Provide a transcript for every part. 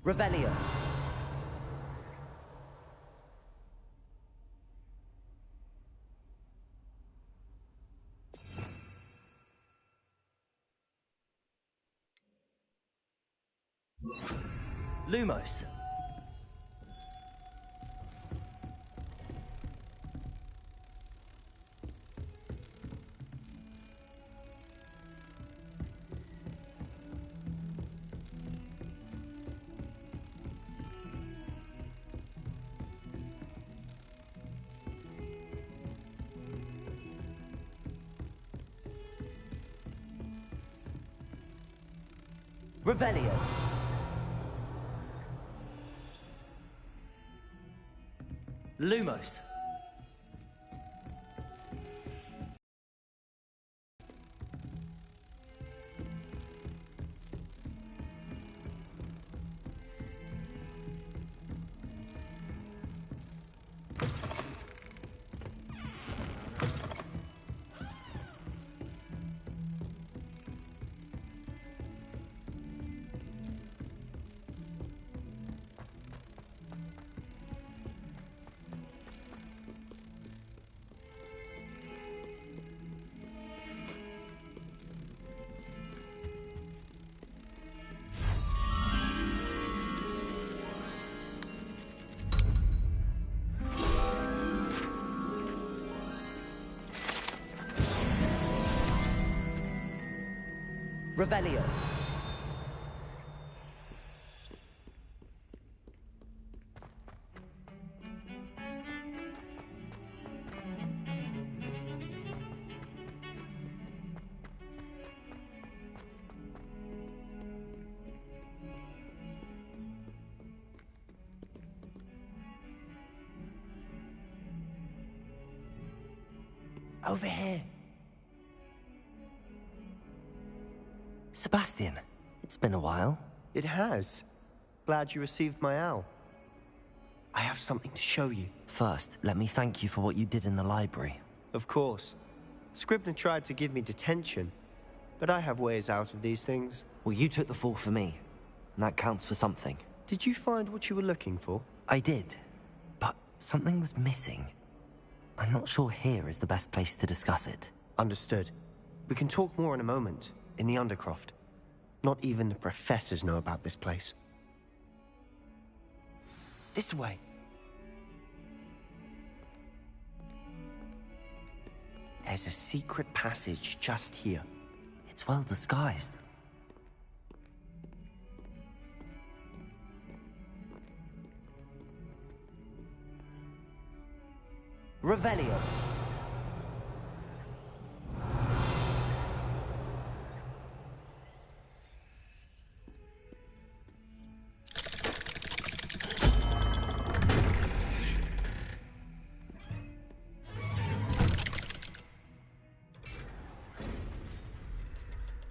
Revelio. Lumos. Revelio. Lumos. Revelio. Over here. Sebastian, it's been a while. It has. Glad you received my owl. I have something to show you. First, let me thank you for what you did in the library. Of course. Scribner tried to give me detention, but I have ways out of these things. Well, you took the fall for me, and that counts for something. Did you find what you were looking for? I did, but something was missing. I'm not sure here is the best place to discuss it. Understood. We can talk more in a moment, in the Undercroft. Not even the professors know about this place. This way. There's a secret passage just here. It's well disguised. Revelio.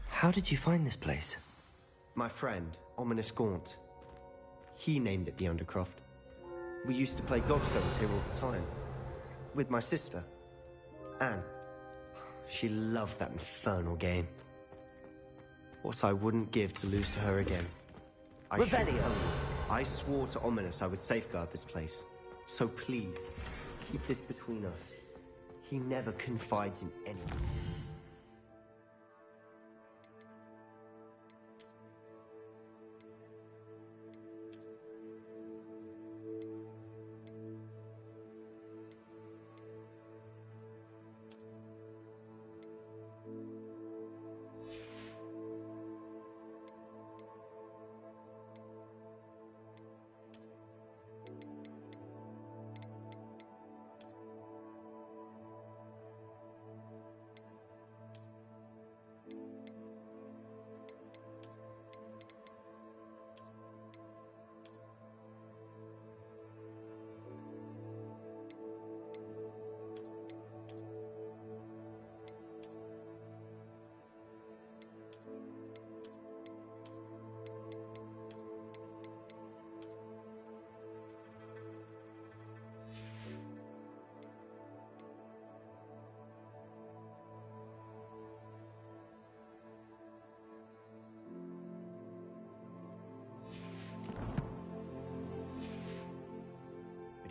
How did you find this place? My friend, Ominous Gaunt. He named it the Undercroft. We used to play gobstones here all the time. With my sister, Anne. She loved that infernal game. What I wouldn't give to lose to her again. Revelio. I swore to Ominous I would safeguard this place. So please, keep this between us. He never confides in anyone.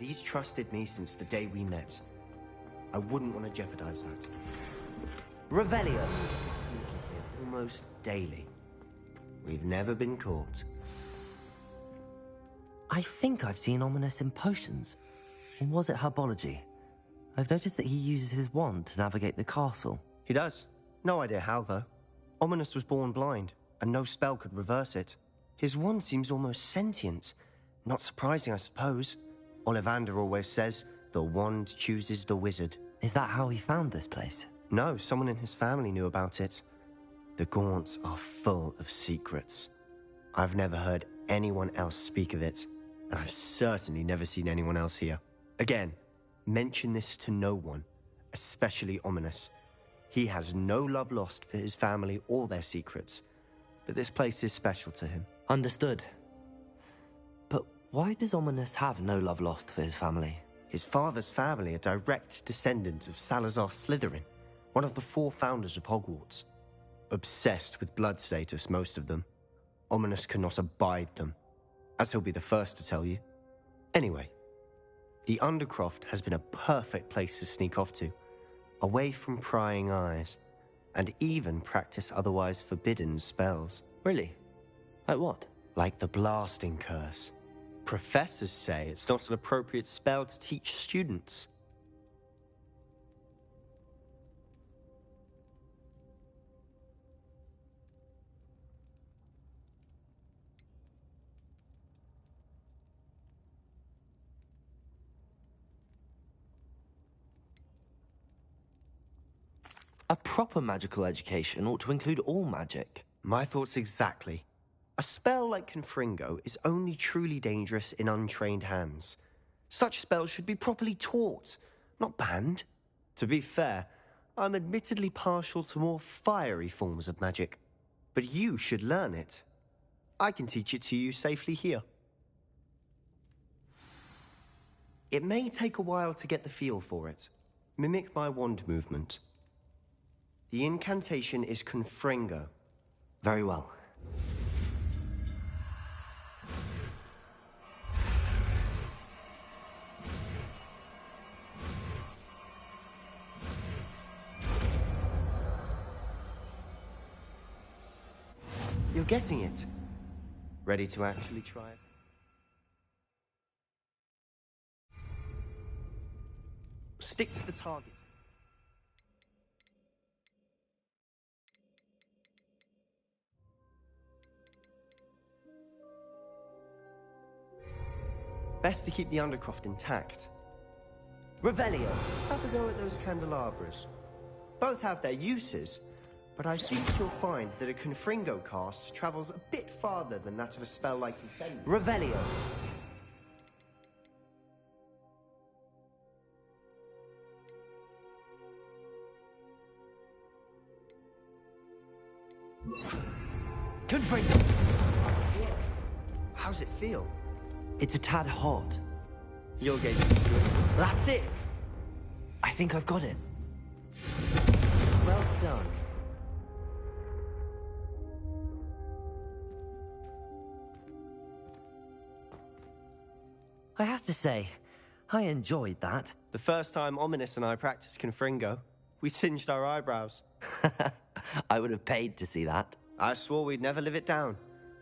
but he's trusted me since the day we met. I wouldn't want to jeopardize that. Revelio. Almost daily. We've never been caught. I think I've seen Ominous in potions. Or was it herbology? I've noticed that he uses his wand to navigate the castle. He does. No idea how, though. Ominous was born blind, and no spell could reverse it. His wand seems almost sentient. Not surprising, I suppose. Ollivander always says, the wand chooses the wizard. Is that how he found this place? No, someone in his family knew about it. The Gaunts are full of secrets. I've never heard anyone else speak of it, and I've certainly never seen anyone else here. Again, mention this to no one, especially Ominous. He has no love lost for his family or their secrets, but this place is special to him. Understood. But why does Ominous have no love lost for his family? His father's family are direct descendants of Salazar Slytherin, one of the 4 founders of Hogwarts. Obsessed with blood status, most of them. Ominous cannot abide them, as he'll be the first to tell you. Anyway, the Undercroft has been a perfect place to sneak off to, away from prying eyes, and even practice otherwise forbidden spells. Really? Like what? Like the blasting curse. Professors say it's not an appropriate spell to teach students. A proper magical education ought to include all magic. My thoughts exactly. A spell like Confringo is only truly dangerous in untrained hands. Such spells should be properly taught, not banned. To be fair, I'm admittedly partial to more fiery forms of magic. But you should learn it. I can teach it to you safely here. It may take a while to get the feel for it. Mimic my wand movement. The incantation is Confringo. Very well. You're getting it. Ready to actually try it? Stick to the target. Best to keep the Undercroft intact. Revelio. Have a go at those candelabras. Both have their uses, but I think you'll find that a Confringo cast travels a bit farther than that of a spell like Defend. Revelio. Confringo. How's it feel? It's a tad hot. You'll get used to it. That's it! I think I've got it. Well done. I have to say, I enjoyed that. The first time Ominous and I practiced Confringo, we singed our eyebrows. I would have paid to see that. I swore we'd never live it down.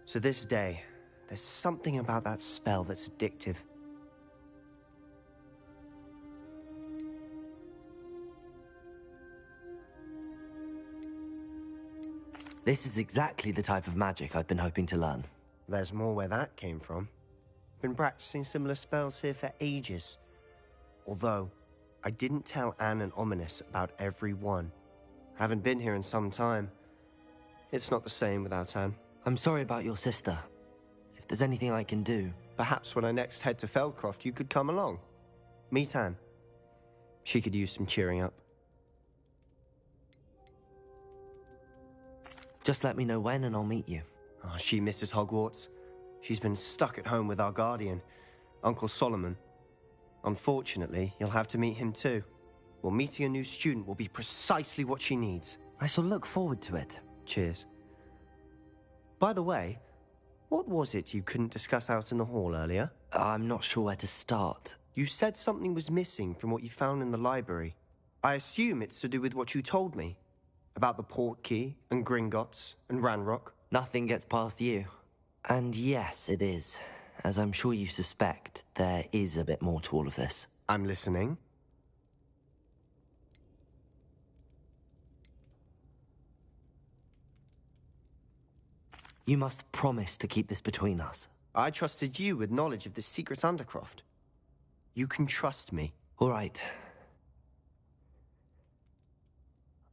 So this day, there's something about that spell that's addictive. This is exactly the type of magic I've been hoping to learn. There's more where that came from. Been practicing similar spells here for ages. Although, I didn't tell Anne and Ominous about every one. Haven't been here in some time. It's not the same without Anne. I'm sorry about your sister. If there's anything I can do... Perhaps when I next head to Feldcroft, you could come along. Meet Anne. She could use some cheering up. Just let me know when and I'll meet you. Oh, she misses Hogwarts. She's been stuck at home with our guardian, Uncle Solomon. Unfortunately, you'll have to meet him too. Well, meeting a new student will be precisely what she needs. I shall look forward to it. Cheers. By the way, what was it you couldn't discuss out in the hall earlier? I'm not sure where to start. You said something was missing from what you found in the library. I assume it's to do with what you told me. About the Portkey, and Gringotts, and Ranrock. Nothing gets past you. And yes, it is. As I'm sure you suspect, there is a bit more to all of this. I'm listening. You must promise to keep this between us. I trusted you with knowledge of this secret Undercroft. You can trust me. All right.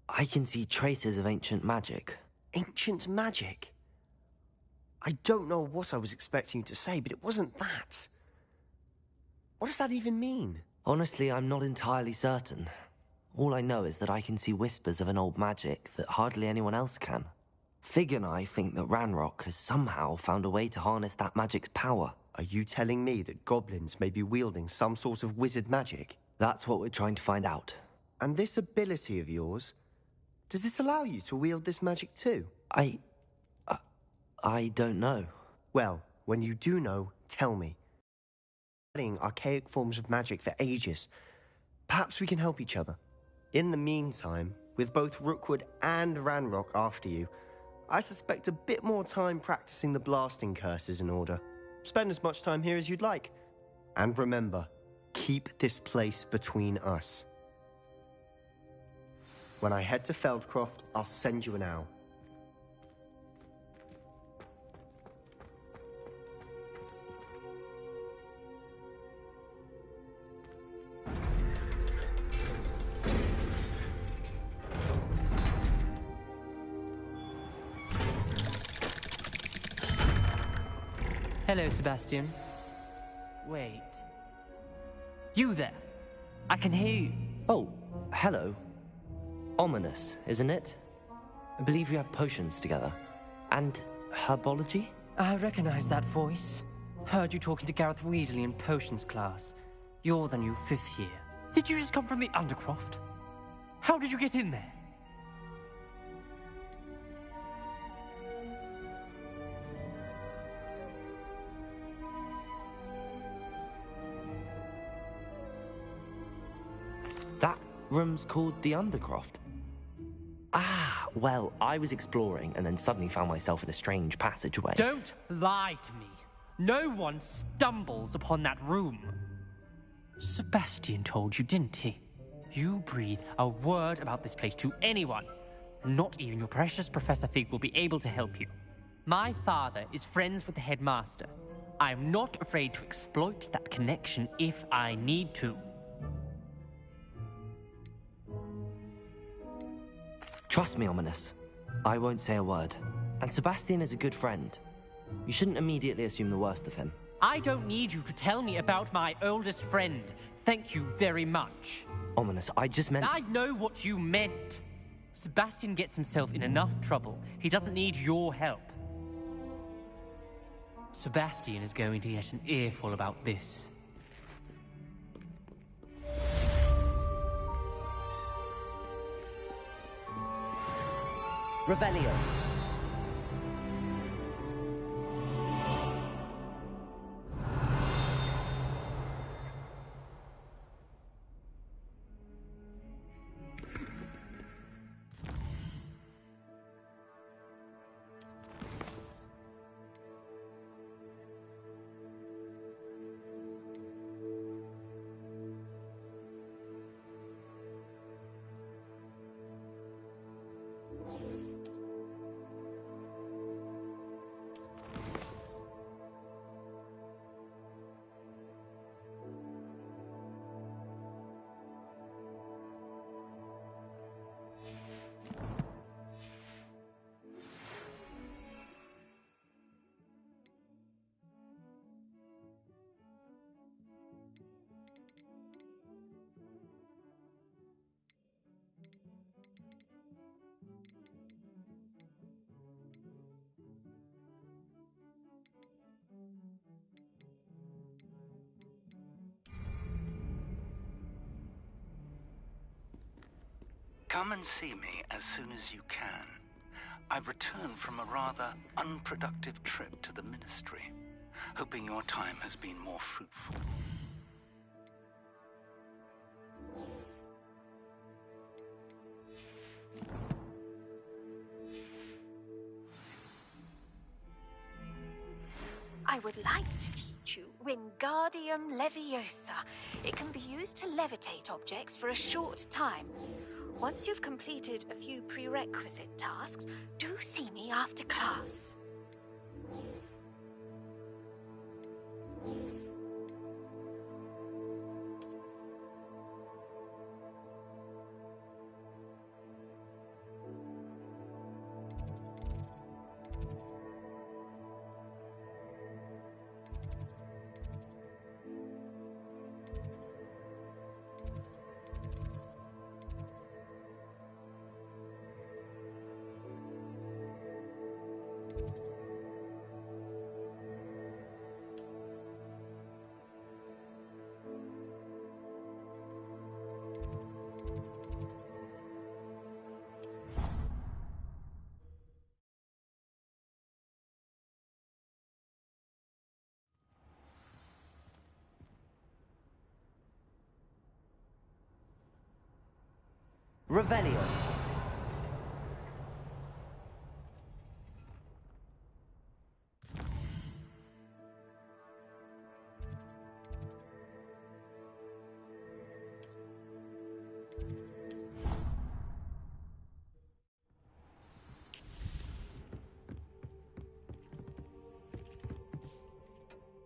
I can see traces of ancient magic. Ancient magic? I don't know what I was expecting you to say, but it wasn't that. What does that even mean? Honestly, I'm not entirely certain. All I know is that I can see whispers of an old magic that hardly anyone else can. Fig and I think that Ranrock has somehow found a way to harness that magic's power. Are you telling me that goblins may be wielding some sort of wizard magic? That's what we're trying to find out. And this ability of yours, does it allow you to wield this magic too? I don't know. Well, when you do know, tell me. Studying archaic forms of magic for ages. Perhaps we can help each other. In the meantime, with both Rookwood and Ranrock after you, I suspect a bit more time practicing the blasting curse is in order. Spend as much time here as you'd like. And remember, keep this place between us. When I head to Feldcroft, I'll send you an owl. Hello, Sebastian. Wait. You there? I can hear you. Oh, hello. Ominous, isn't it? I believe we have potions together. And herbology? I recognize that voice. Heard you talking to Gareth Weasley in potions class. You're the new 5th year. Did you just come from the Undercroft? How did you get in there? That room's called the Undercroft. Ah, well, I was exploring and then suddenly found myself in a strange passageway. Don't lie to me. No one stumbles upon that room. Sebastian told you, didn't he? You breathe a word about this place to anyone, and not even your precious Professor Fig will be able to help you. My father is friends with the headmaster. I am not afraid to exploit that connection if I need to. Trust me, Ominous. I won't say a word. And Sebastian is a good friend. You shouldn't immediately assume the worst of him. I don't need you to tell me about my oldest friend. Thank you very much. Ominous, I just meant... I know what you meant. Sebastian gets himself in enough trouble. He doesn't need your help. Sebastian is going to get an earful about this. Revelio. Come and see me as soon as you can. I've returned from a rather unproductive trip to the Ministry, hoping your time has been more fruitful. I would like to teach you Wingardium Leviosa. It can be used to levitate objects for a short time. Once you've completed a few prerequisite tasks, do see me after class. Revelio.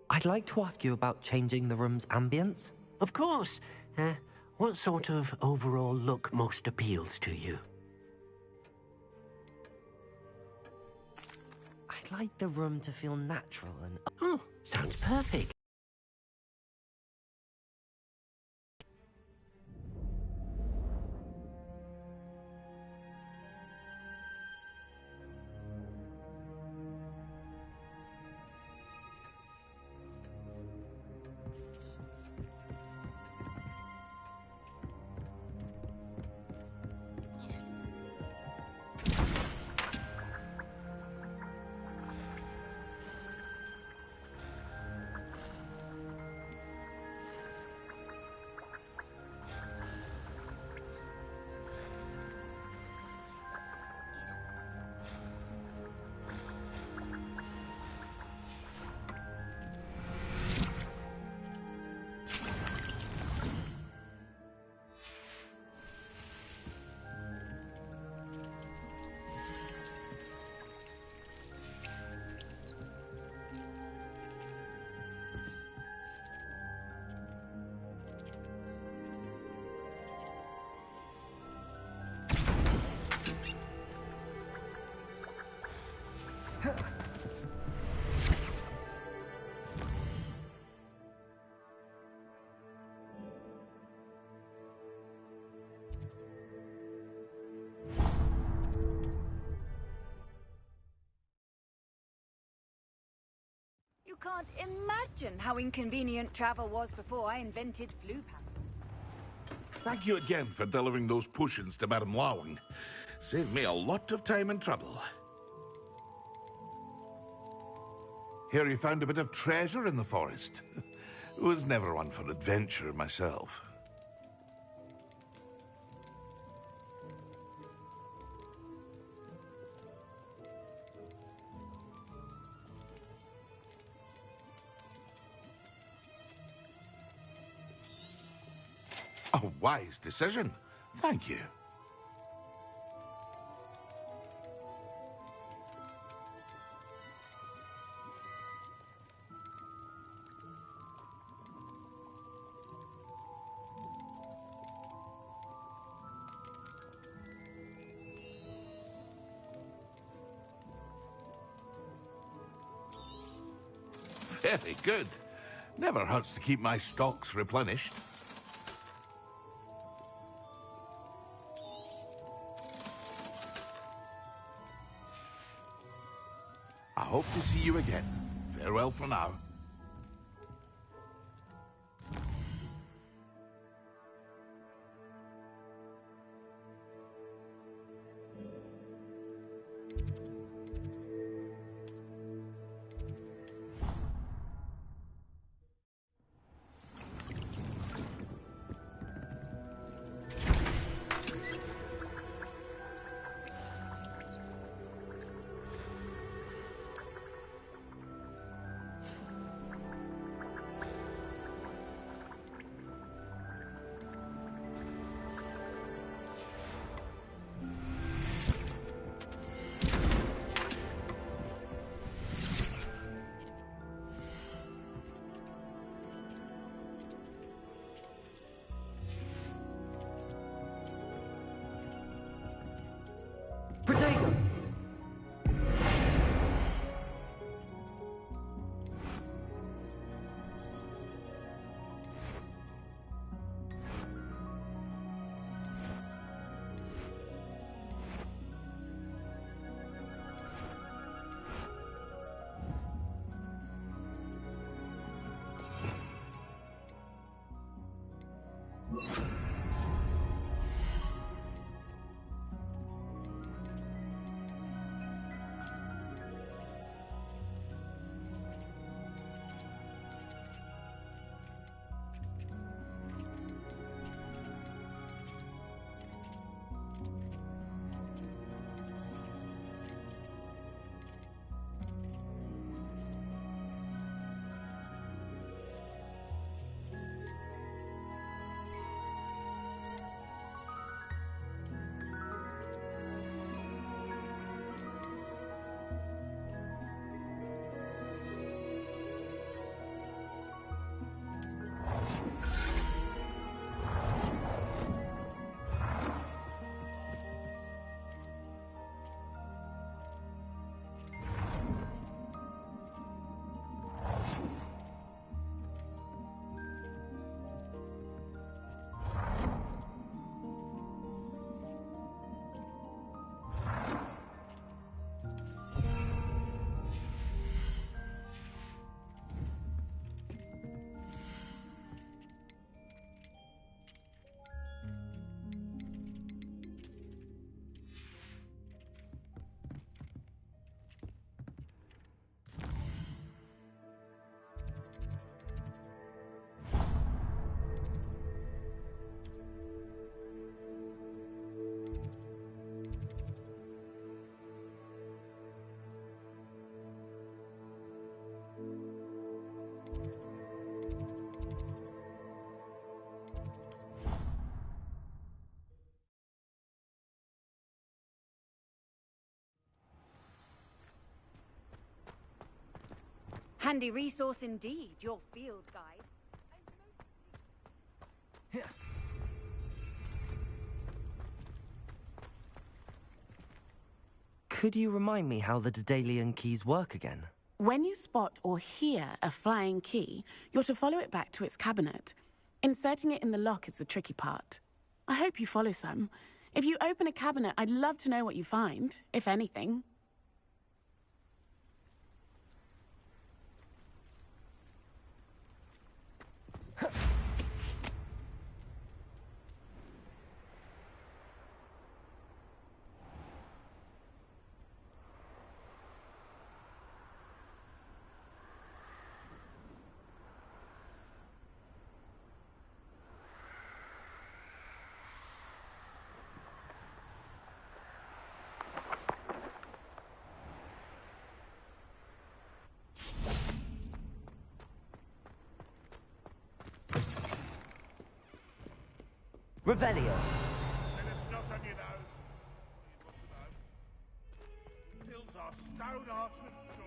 I'd like to ask you about changing the room's ambience. Of course. What sort of overall look most appeals to you? I'd like the room to feel natural and... Oh, sounds perfect. You can't imagine how inconvenient travel was before I invented flu pal. Thank you again for delivering those potions to Madame Lawing. Saved me a lot of time and trouble. Hear you found a bit of treasure in the forest. Was never one for adventure myself. A wise decision. Thank you. Very good. Never hurts to keep my stocks replenished. I hope to see you again. Farewell for now. Handy resource indeed, your field guide. Could you remind me how the Daedalian keys work again? When you spot or hear a flying key, you're to follow it back to its cabinet. Inserting it in the lock is the tricky part. I hope you follow some. If you open a cabinet, I'd love to know what you find, if anything. Revelio. There's snot on your nose. You've got to know. Fills our stone hearts with joy.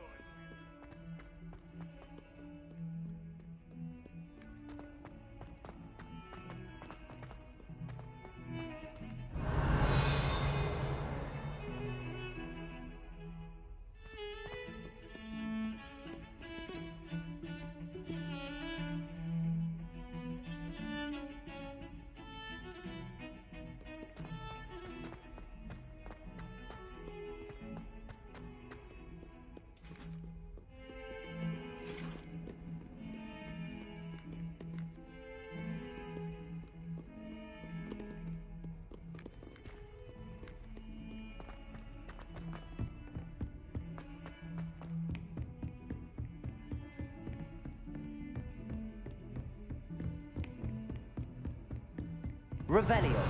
Revelio.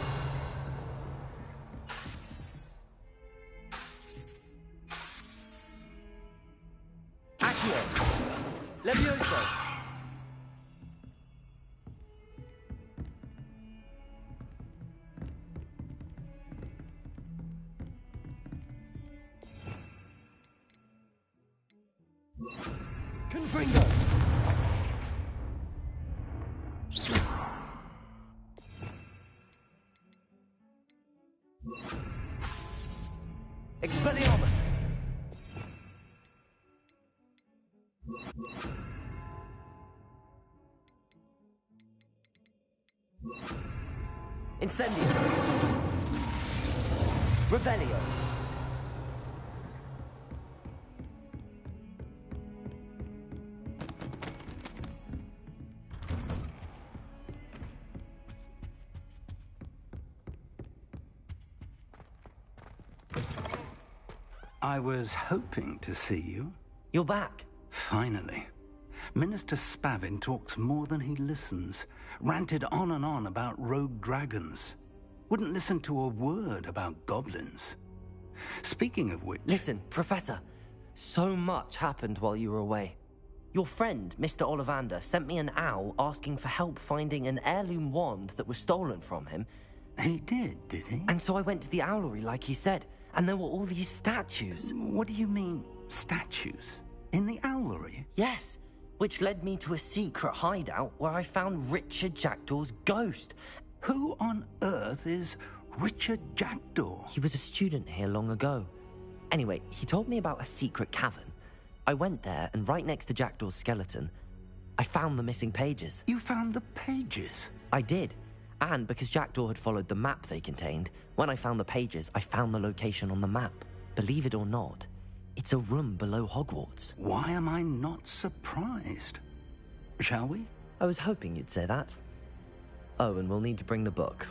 Accio. Levioso. Confringo. Expelliarmus! Incendio! Revelio! I was hoping to see you. You're back. Finally. Minister Spavin talks more than he listens. Ranted on and on about rogue dragons. Wouldn't listen to a word about goblins. Speaking of which... Listen, Professor. So much happened while you were away. Your friend, Mr. Ollivander, sent me an owl asking for help finding an heirloom wand that was stolen from him. He did he? And so I went to the owlery like he said, and there were all these statues. What do you mean, statues? In the owlery? Yes, which led me to a secret hideout where I found Richard Jackdaw's ghost. Who on earth is Richard Jackdaw? He was a student here long ago. Anyway, he told me about a secret cavern. I went there, and right next to Jackdaw's skeleton, I found the missing pages. You found the pages? I did. And because Jackdaw had followed the map they contained, when I found the pages, I found the location on the map. Believe it or not, it's a room below Hogwarts. Why am I not surprised? Shall we? I was hoping you'd say that. Oh, and we'll need to bring the book.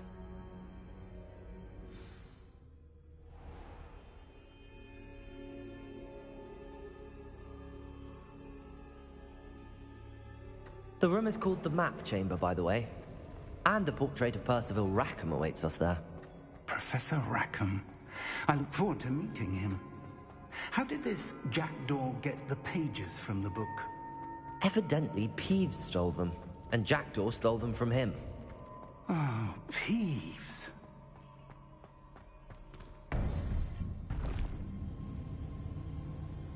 The room is called the Map Chamber, by the way. And a portrait of Percival Rackham awaits us there. Professor Rackham. I look forward to meeting him. How did this Jackdaw get the pages from the book? Evidently, Peeves stole them, and Jackdaw stole them from him. Oh, Peeves.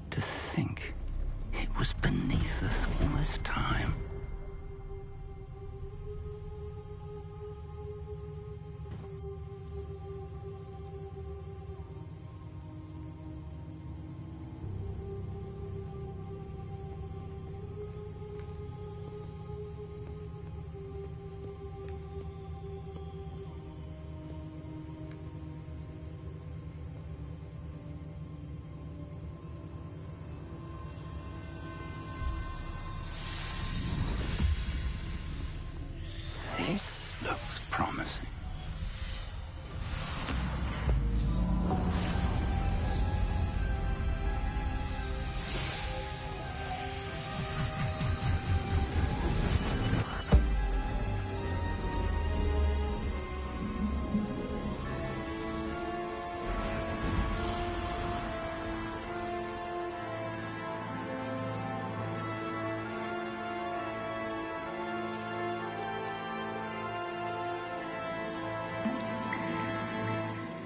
To think it was beneath us all this time. This looks promising.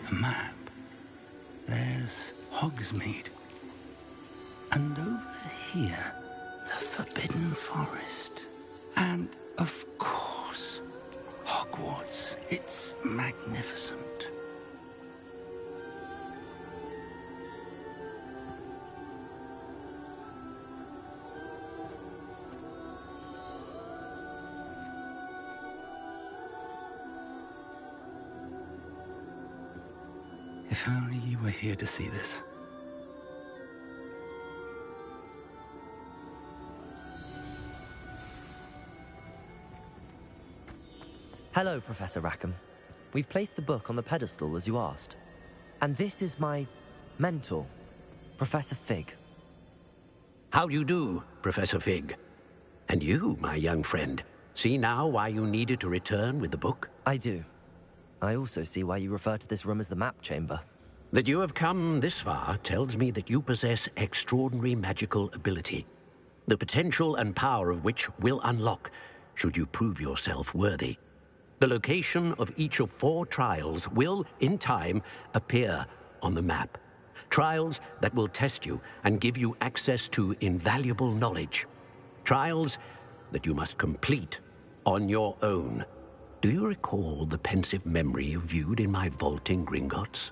A map. There's Hogsmeade. And over here, the Forbidden Forest. And, of course, Hogwarts. It's magnificent. If only you were here to see this. Hello, Professor Rackham. We've placed the book on the pedestal as you asked. And this is my mentor, Professor Fig. How do you do, Professor Fig? And you, my young friend, see now why you needed to return with the book? I do. I also see why you refer to this room as the Map Chamber. That you have come this far tells me that you possess extraordinary magical ability, the potential and power of which will unlock should you prove yourself worthy. The location of each of 4 trials will, in time, appear on the map. Trials that will test you and give you access to invaluable knowledge. Trials that you must complete on your own. Do you recall the pensive memory you viewed in my vault in Gringotts?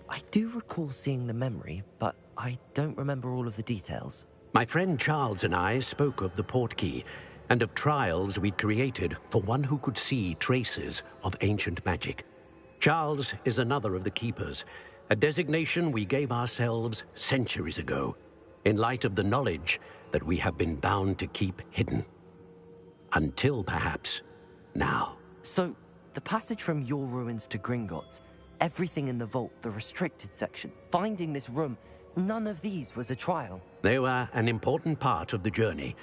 I do recall seeing the memory, but I don't remember all of the details. My friend Charles and I spoke of the portkey and of trials we'd created for one who could see traces of ancient magic. Charles is another of the keepers, a designation we gave ourselves centuries ago, in light of the knowledge that we have been bound to keep hidden. Until, perhaps, now. So, the passage from your ruins to Gringotts, everything in the vault, the restricted section, finding this room, none of these was a trial. They were an important part of the journey,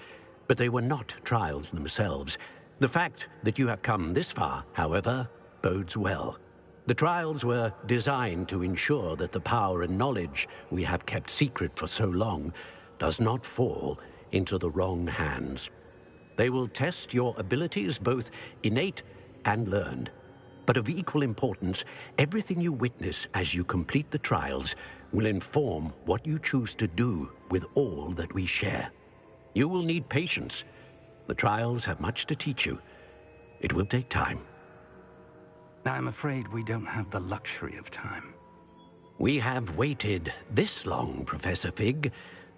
but they were not trials themselves. The fact that you have come this far, however, bodes well. The trials were designed to ensure that the power and knowledge we have kept secret for so long does not fall into the wrong hands. They will test your abilities, both innate and learned. But of equal importance, everything you witness as you complete the trials will inform what you choose to do with all that we share. You will need patience. The trials have much to teach you. It will take time. I'm afraid we don't have the luxury of time. We have waited this long, Professor Fig.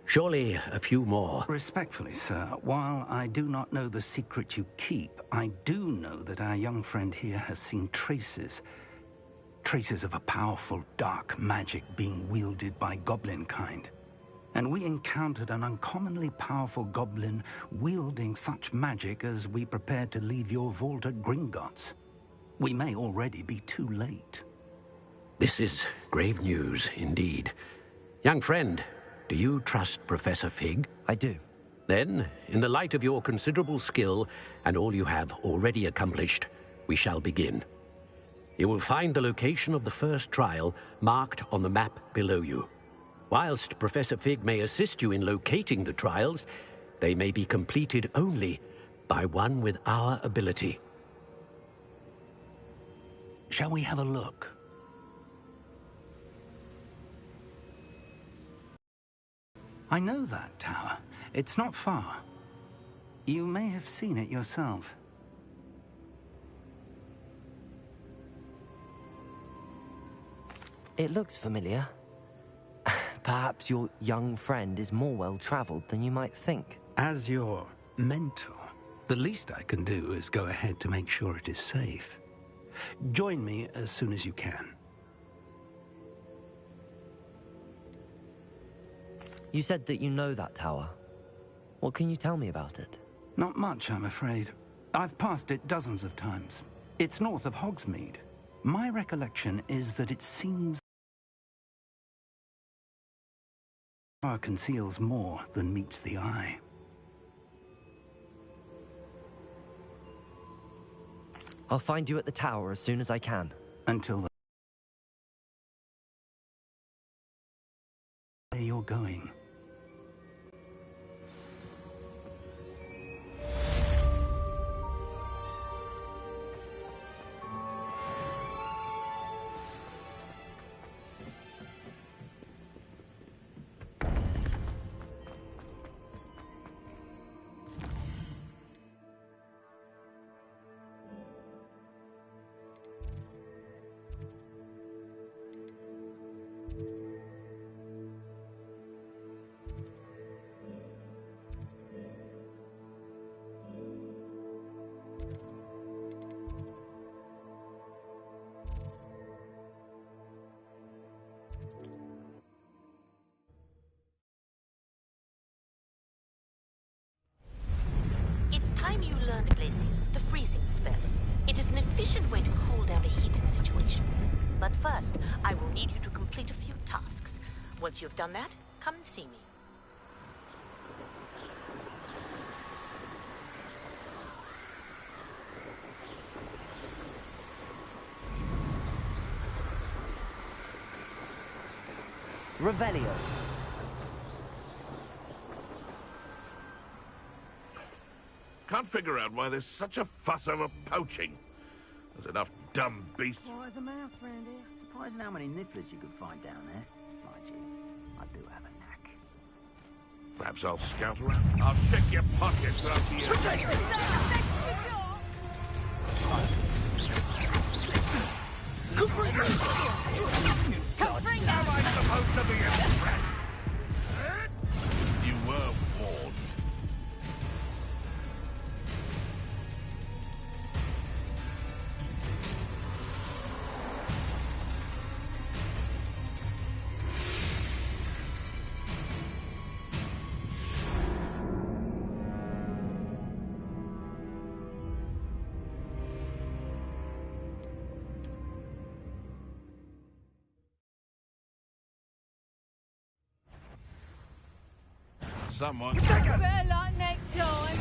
Surely a few more. Respectfully, sir, while I do not know the secret you keep, I do know that our young friend here has seen traces of a powerful dark magic being wielded by goblin kind. And we encountered an uncommonly powerful goblin wielding such magic as we prepared to leave your vault at Gringotts. We may already be too late. This is grave news, indeed. Young friend, do you trust Professor Fig? I do. Then, in the light of your considerable skill and all you have already accomplished, we shall begin. You will find the location of the first trial marked on the map below you. Whilst Professor Fig may assist you in locating the trials, they may be completed only by one with our ability. Shall we have a look? I know that tower. It's not far. You may have seen it yourself. It looks familiar. Perhaps your young friend is more well-traveled than you might think. As your mentor, the least I can do is go ahead to make sure it is safe. Join me as soon as you can. You said that you know that tower. What can you tell me about it? Not much, I'm afraid. I've passed it dozens of times. It's north of Hogsmeade. My recollection is that it seems the tower conceals more than meets the eye. I'll find you at the tower as soon as I can. Until then, where you're going. It's time you learned Glacius, the freezing spell. It is an efficient way to cool down a heated situation. But first, I will need you to complete a few tasks. Once you've done that, come and see me. Revelio. Can't figure out why there's such a fuss over poaching. There's enough dumb beasts. Why the mouth round here? Surprising how many nifflers you could find down there. Mind you, I do have a knack. Perhaps I'll scout around. I'll check your pockets after you. Am I supposed to be impressed? You were warned. someone. Better luck next time.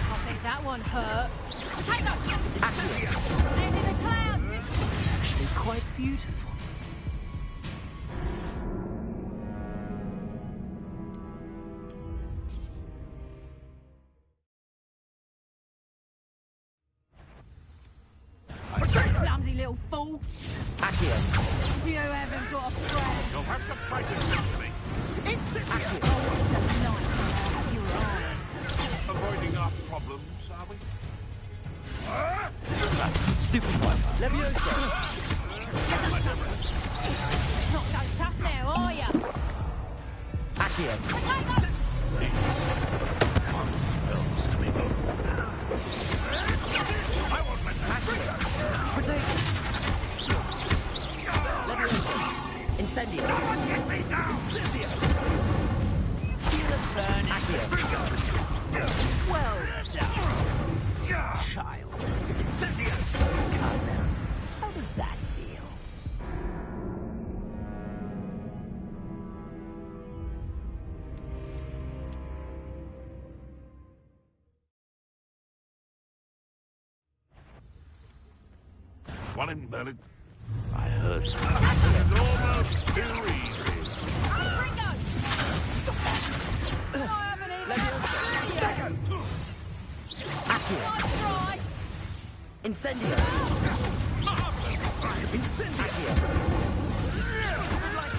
I think that one hurt. Take that! And in the clouds! It's actually quite beautiful. Clumsy little fool. Accio. You haven't got a friend. You'll have to fight it, It's a nightmare of your eyes. avoiding our problems, are we? Stupid one. Leviosa. Not so tough now, are ya? Accio. One spells to be I won't let that Protect. Leviosa. Incendio. Get me down! Incendio. Feel it burn. Accio. Well done, child. Incendio. Cardinals. How does that feel? One in Merlin. I heard it's almost too easy. Incendio. Incendio. Like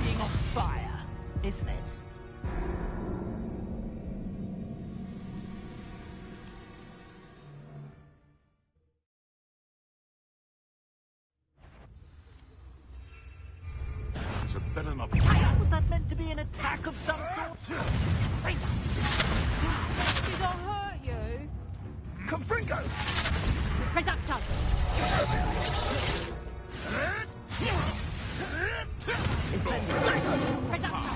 being on fire, isn't it? It's a better not. Was that meant to be an attack of some sort? Did I hurt you? Confringo! Reducto! Incendio. Reducto!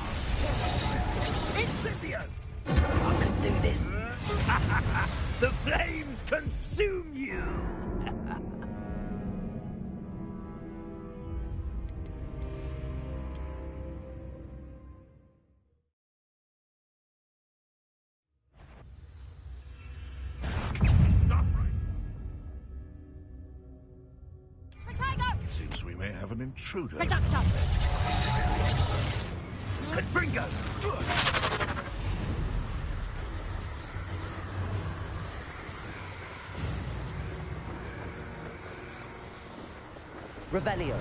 Incendio! I can do this. The flames consume you! Stop right. Protego! Seems we may have an intruder. Reducto! Confringo! Revelio.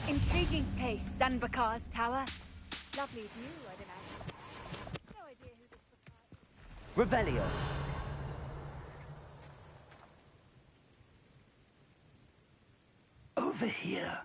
Intriguing place, Sanbakar's tower. Lovely view, I don't know. No idea who this was. Revelio. Over here.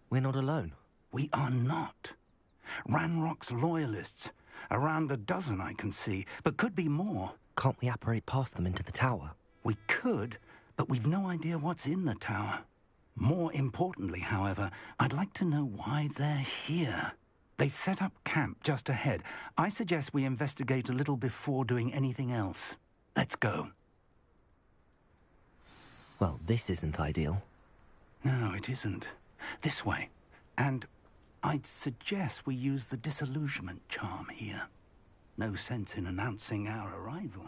We're not alone. We are not. Ranrock's loyalists. Around a dozen I can see, but could be more. Can't we apparate past them into the tower? We could, but we've no idea what's in the tower. More importantly, however, I'd like to know why they're here. They've set up camp just ahead. I suggest we investigate a little before doing anything else. Let's go. Well, this isn't ideal. No, it isn't. This way. And I'd suggest we use the disillusionment charm here. No sense in announcing our arrival.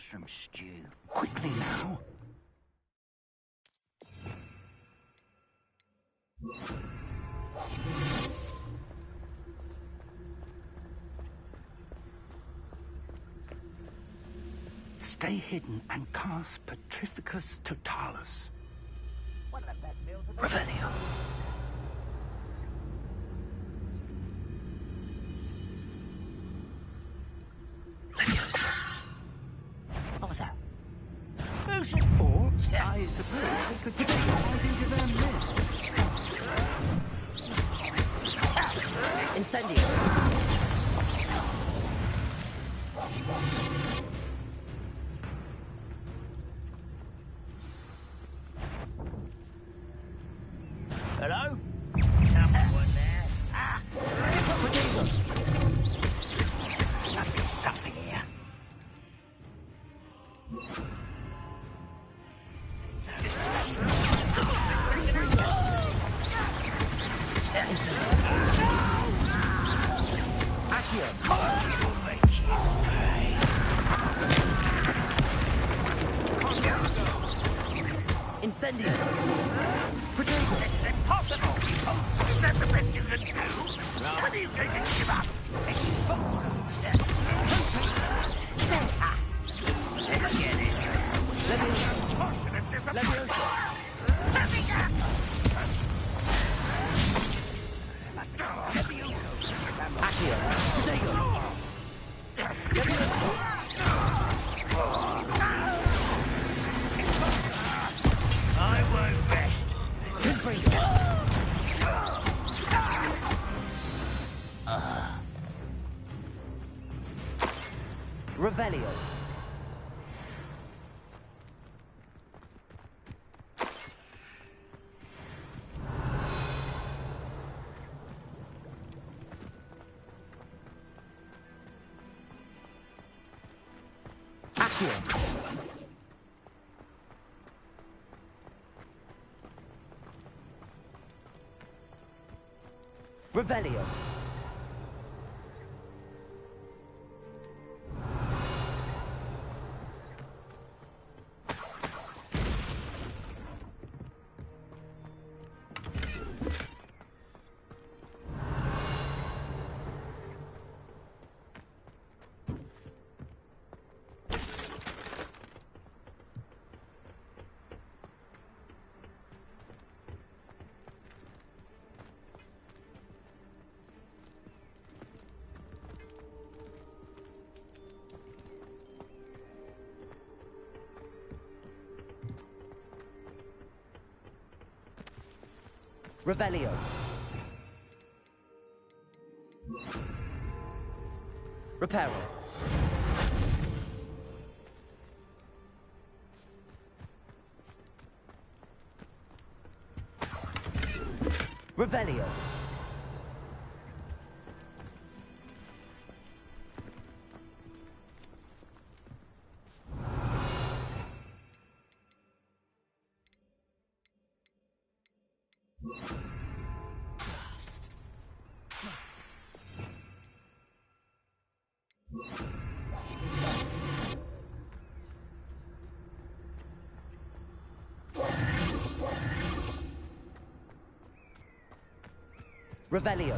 mushroom stew. Quickly now. Stay hidden and cast Petrificus Totalis. Revelio. What was that? Ocean orbs? I suppose we could get right into their midst. Incendio. Hello? Someone there? Ah! Must be something here. Incendio. This is impossible! Is that the best you can do? When are you going to give up? Let's get this. Unfortunate disappointment. I won't rest. Revelio. Revelio. Revelio. Reparo. Revelio. Revelio.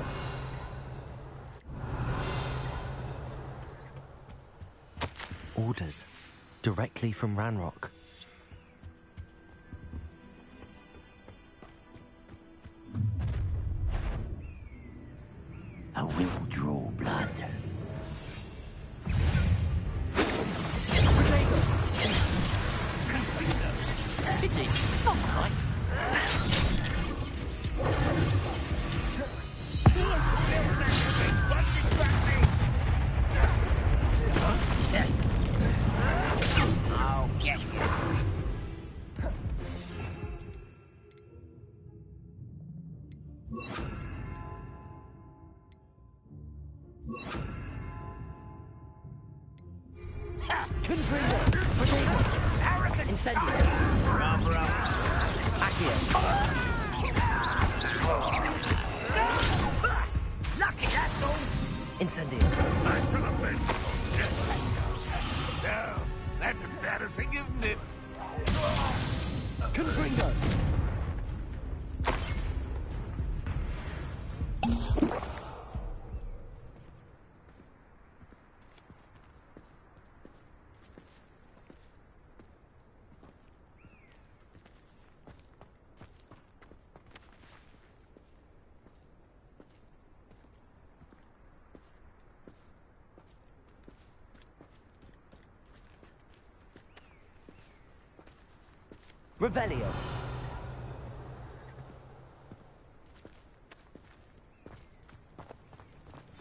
Orders. Directly from Ranrock. I will draw blood. Pity. Not quite. I'll get you. Incendio. Accio. Lucky, that's all. Incendio. Back to the bench. Now, let's That's embarrassing, isn't it? Confringo! Revelio.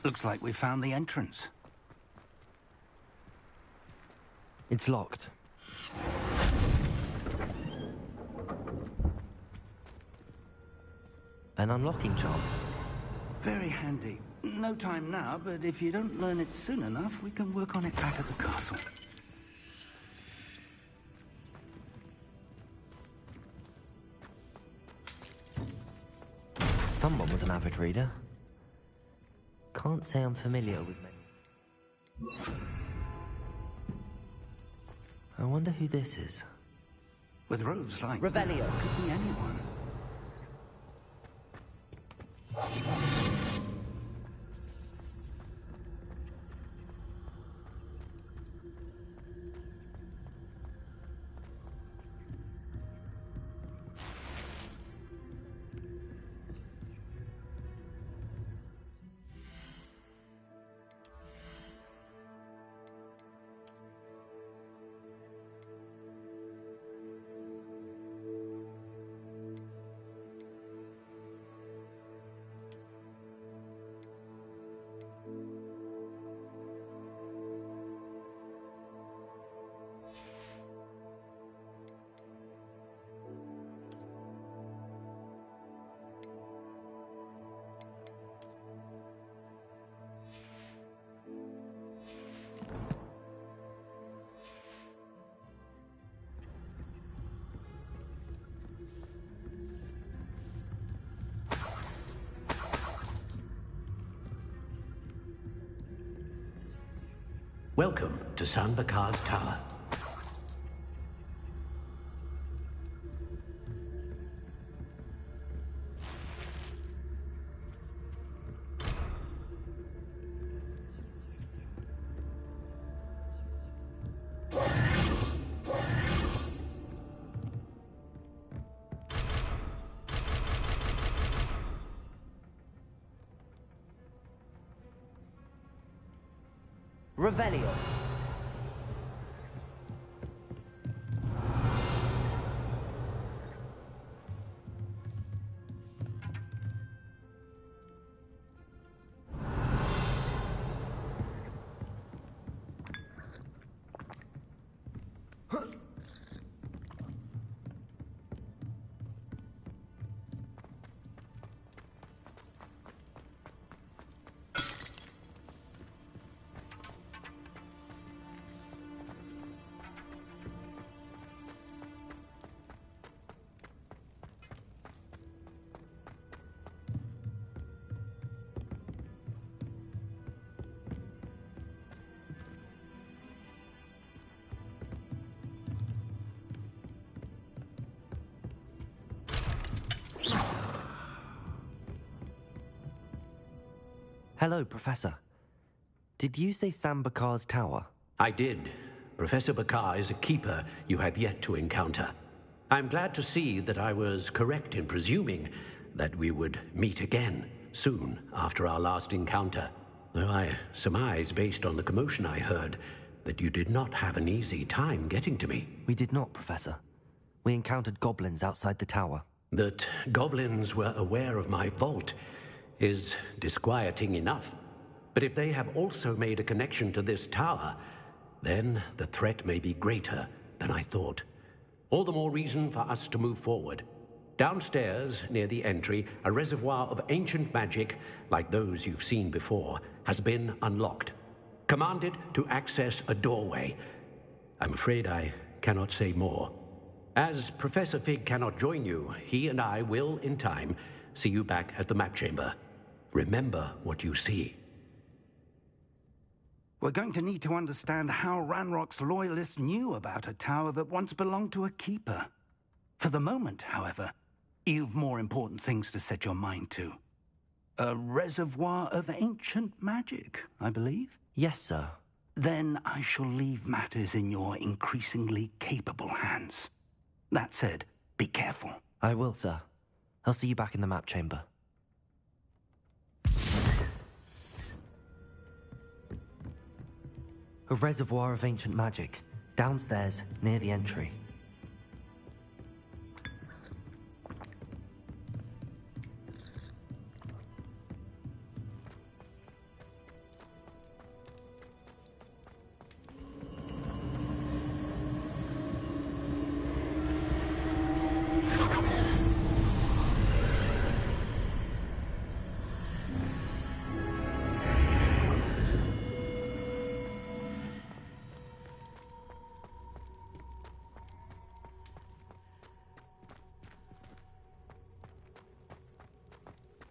Looks like we found the entrance. It's locked. An unlocking charm. Very handy. No time now, but if you don't learn it soon enough, we can work on it back at the castle. Someone was an avid reader. Can't say I'm familiar with many. I wonder who this is. With robes like Revelio. that, could be anyone. Welcome to San Bakar's Tower. Revelio. Hello, Professor. Did you say San Bakar's Tower? I did. Professor Bakar is a keeper you have yet to encounter. I'm glad to see that I was correct in presuming that we would meet again soon after our last encounter. Though I surmise, based on the commotion I heard, that you did not have an easy time getting to me. We did not, Professor. We encountered goblins outside the tower. That goblins were aware of my vault is disquieting enough. But if they have also made a connection to this tower, then the threat may be greater than I thought. All the more reason for us to move forward. Downstairs, near the entry, a reservoir of ancient magic, like those you've seen before, has been unlocked. Commanded to access a doorway. I'm afraid I cannot say more. As Professor Fig cannot join you, he and I will, in time, see you back at the map chamber. Remember what you see. We're going to need to understand how Ranrock's loyalists knew about a tower that once belonged to a keeper. For the moment, however, you've more important things to set your mind to. A reservoir of ancient magic, I believe? Yes, sir. Then I shall leave matters in your increasingly capable hands. That said, be careful. I will, sir. I'll see you back in the map chamber. A reservoir of ancient magic, downstairs, near the entry.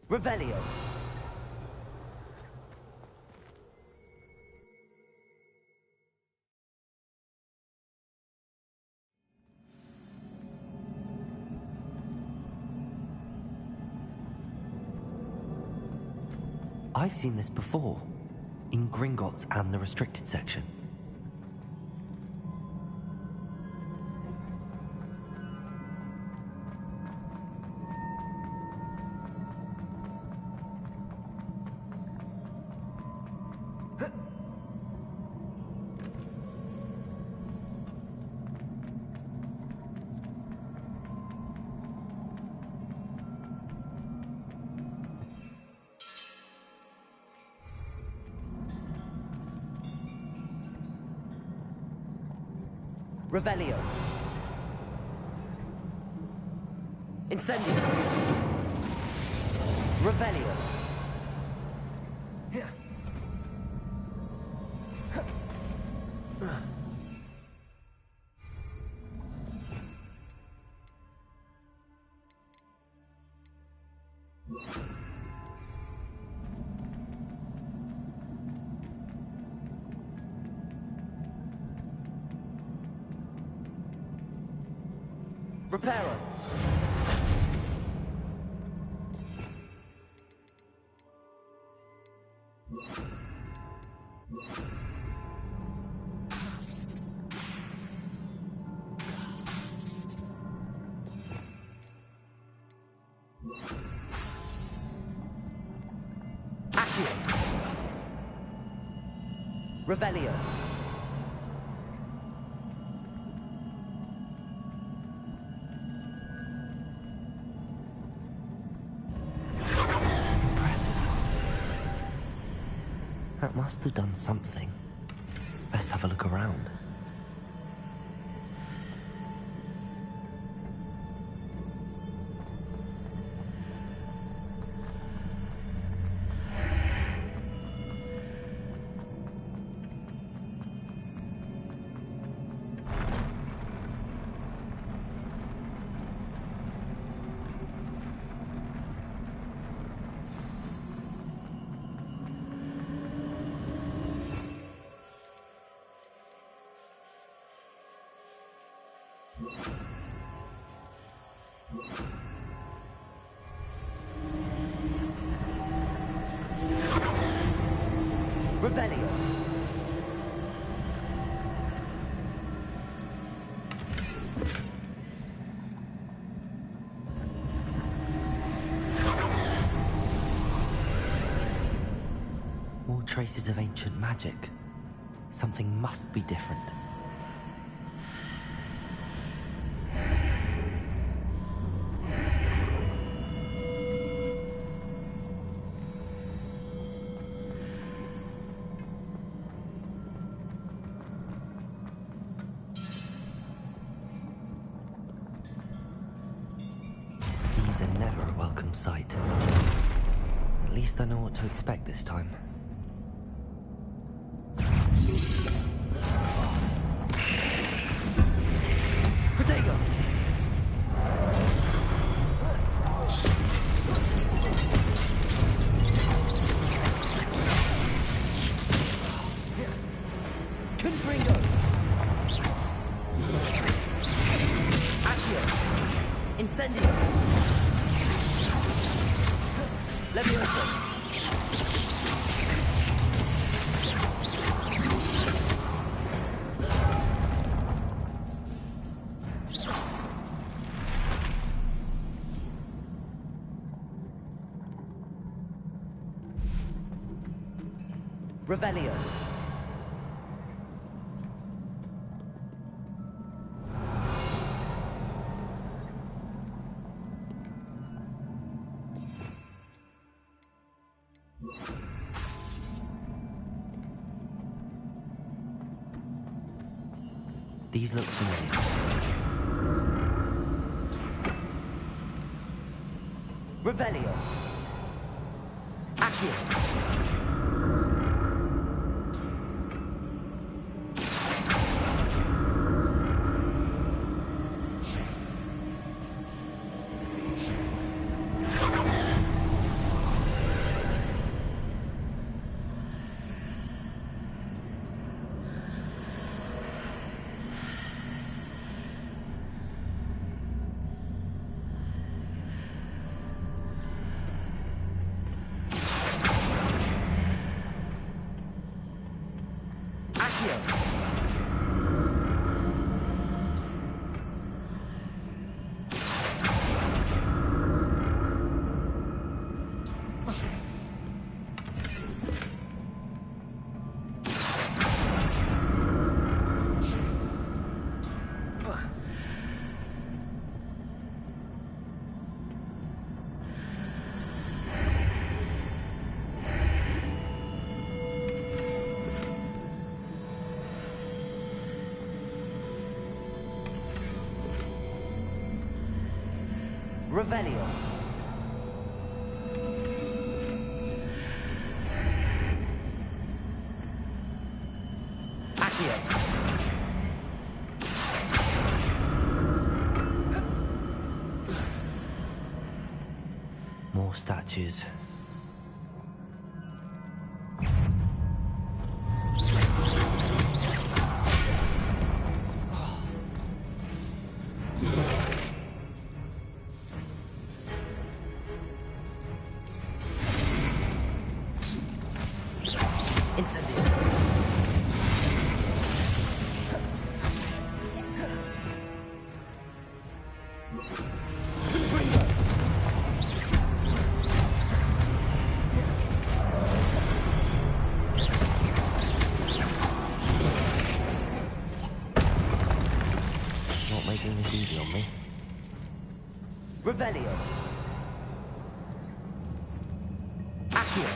Revelio. I've seen this before, in Gringotts and the restricted section. Revelio. Incendio. Revelio. Reparo. Accio. Revelio. That must have done something. Best have a look around. Revelio. More traces of ancient magic. Something must be different. These are never a welcome sight. At least I know what to expect this time. Protego! Revelio. These look familiar. Revelio. Accio. Revelio. Accio. More statues. Making this easy on me. Revelio. Accio.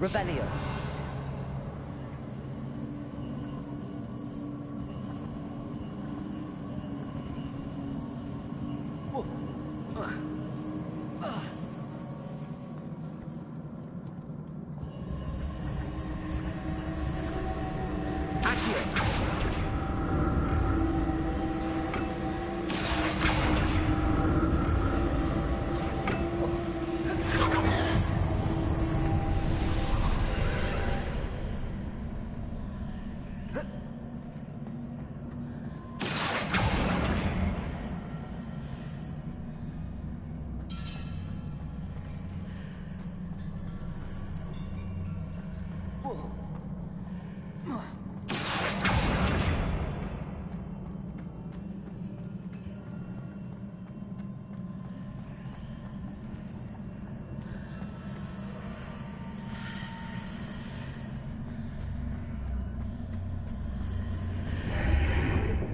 Revelio.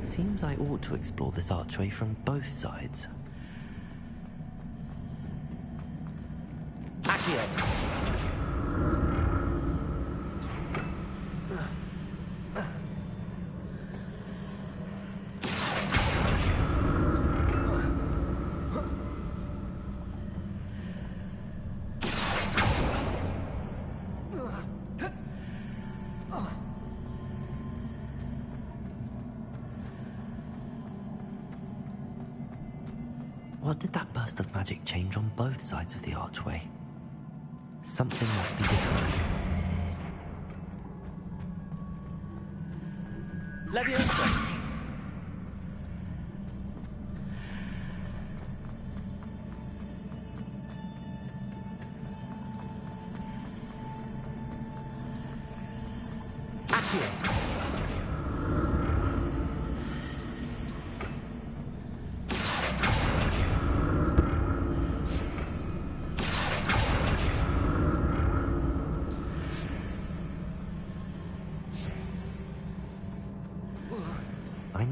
Seems I ought to explore this archway from both sides. Accio. What did that burst of magic change on both sides of the archway? Something must be different. Leviosa!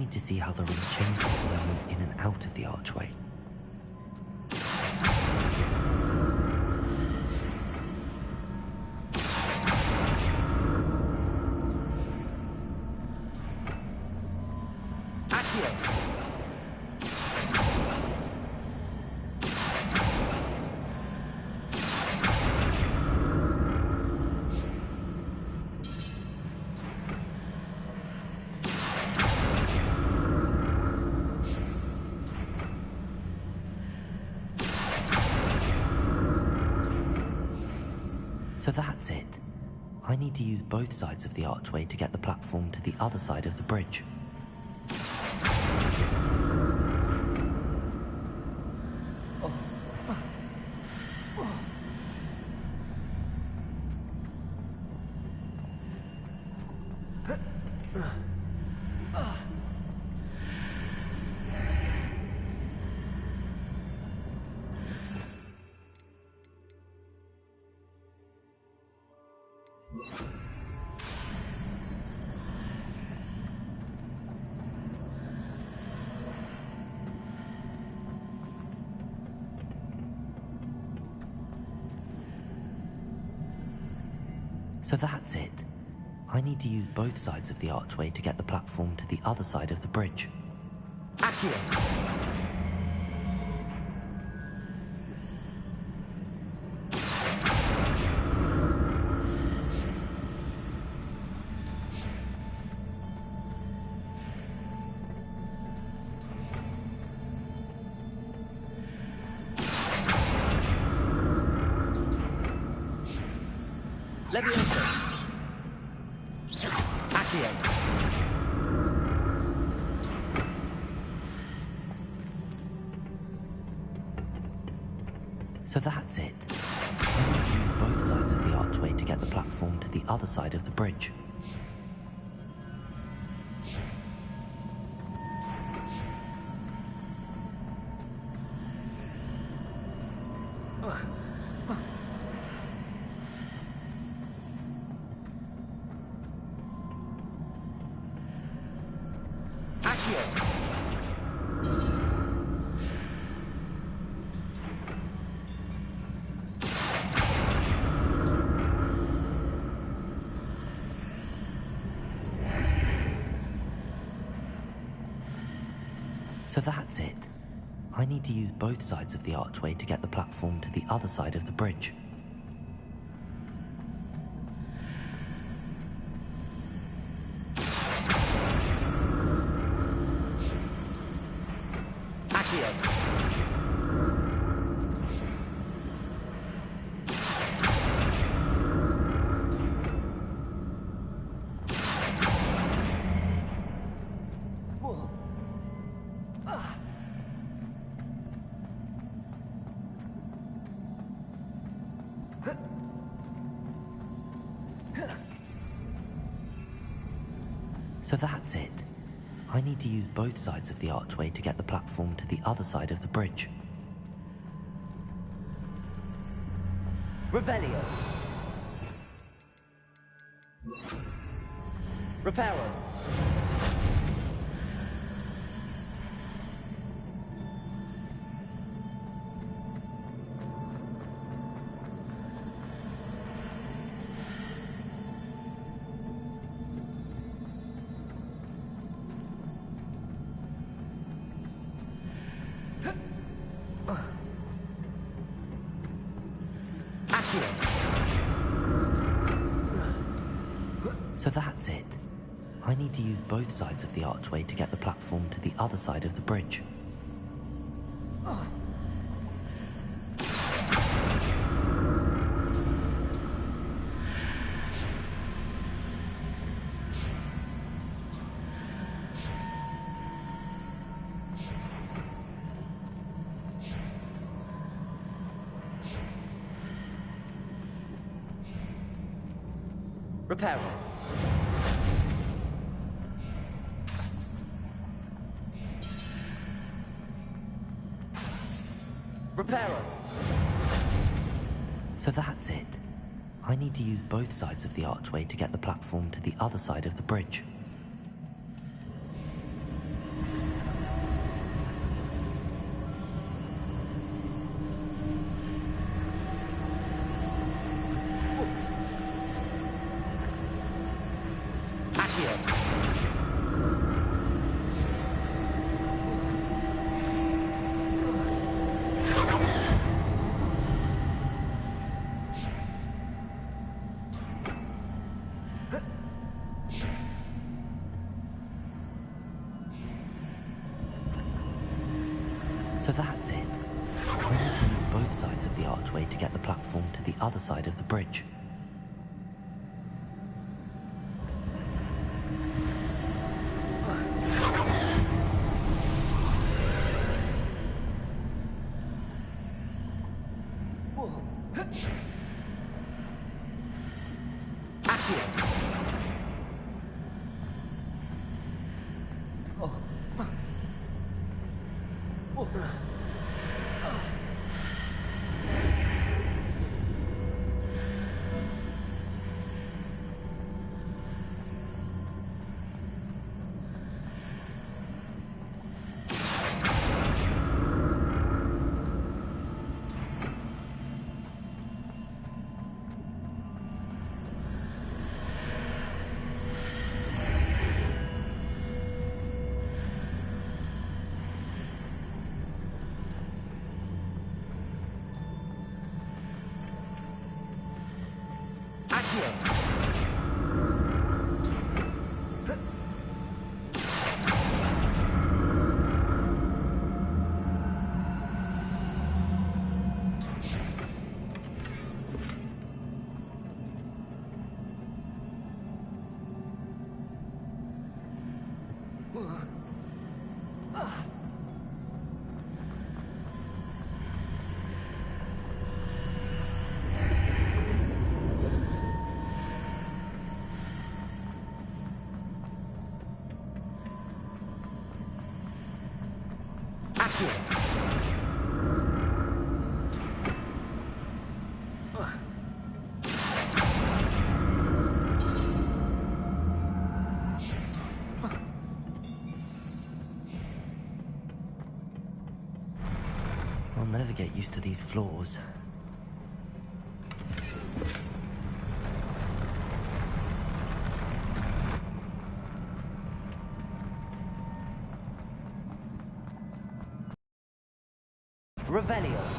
need to see how the ring changes when I move in and out of the archway. So that's it. I need to use both sides of the archway to get the platform to the other side of the bridge. So that's it. I need to use both sides of the archway to get the platform to the other side of the bridge. So that's it. I need to use both sides of the archway to get the platform to the other side of the bridge. So that's it. I need to use both sides of the archway to get the platform to the other side of the bridge. So that's it. I need to use both sides of the archway to get the platform to the other side of the bridge. Revelio. Reparo. So that's it. I need to use both sides of the archway to get the platform to the other side of the bridge. Reparo. Reparo. So that's it. I need to use both sides of the archway to get the platform to the other side of the bridge. So that's it. We need to move both sides of the archway to get the platform to the other side of the bridge. I'll never get used to these floors. Revelio.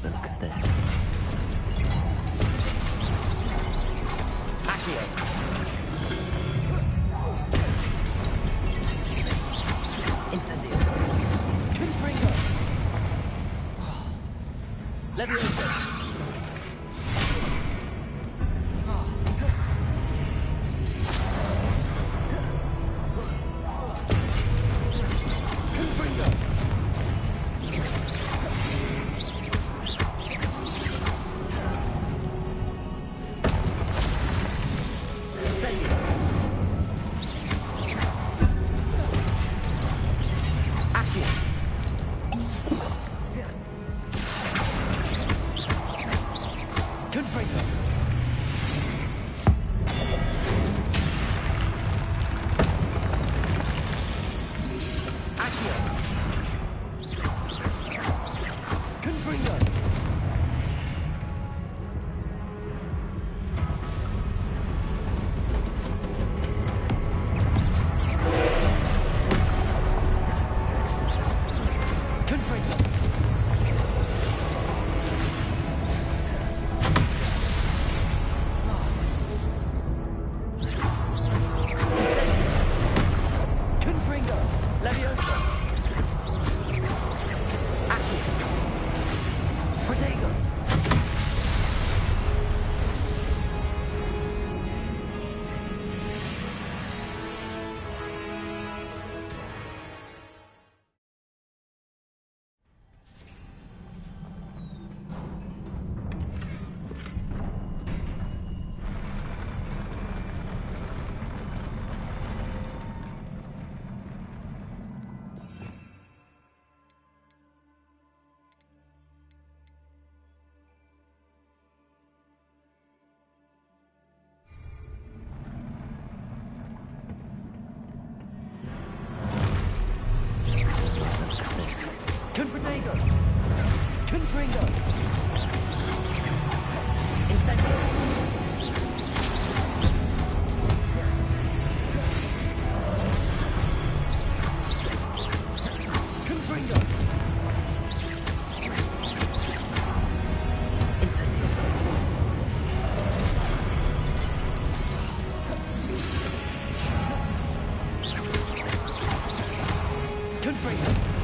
The look of this. Accio. Incendio. Confringo. Leviosa. Confringo! Confringo! Incendio! Confringo! Incendio! Confringo!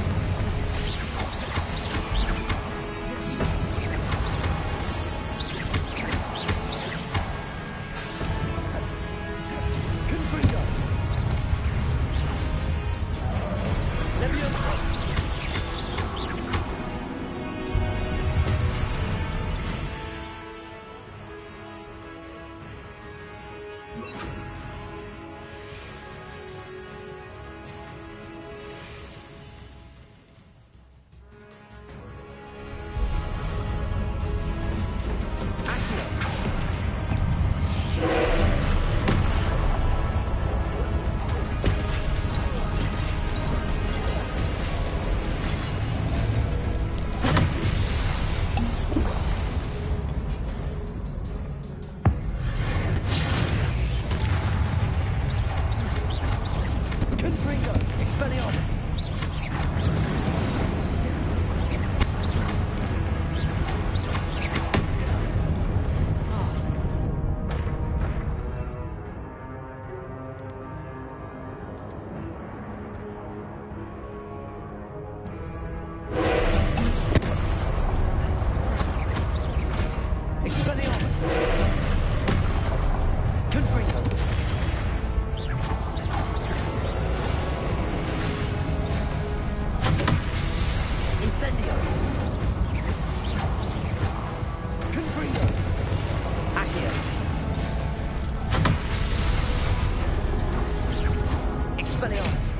Expelliarmus!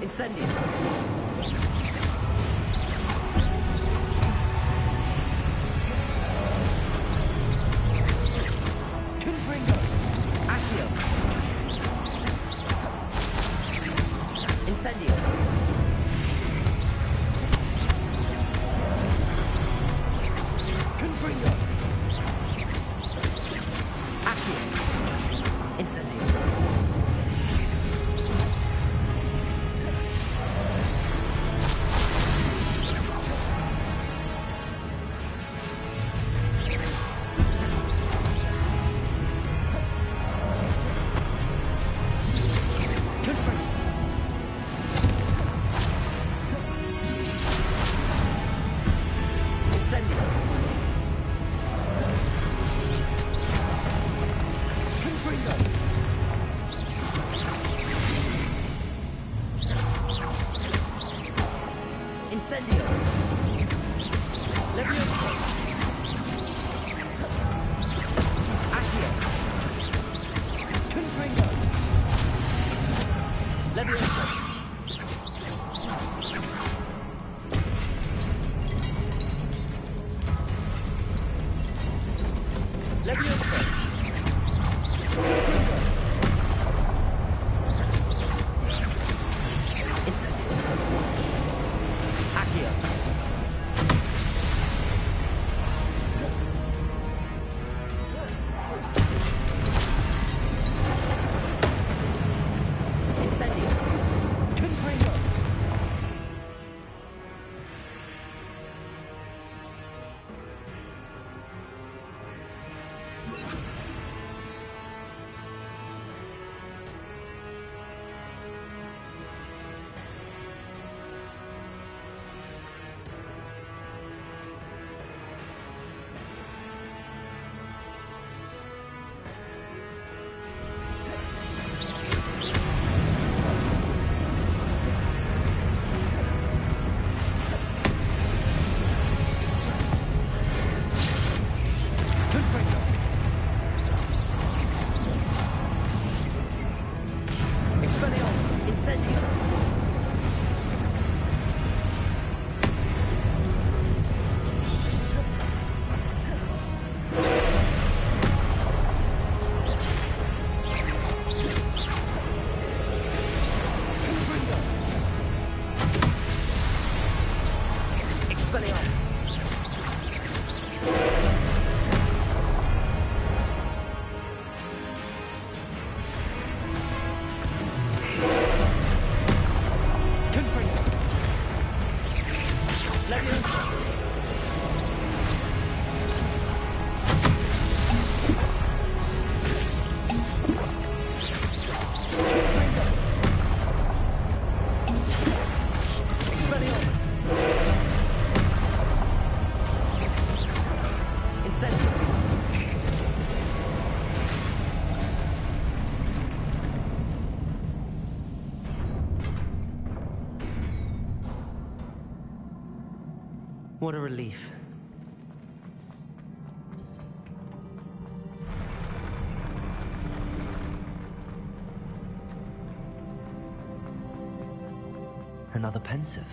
Incendio. Confringo. Accio. Incendio. Confringo. Accio. Incendio. What a relief. Another pensive.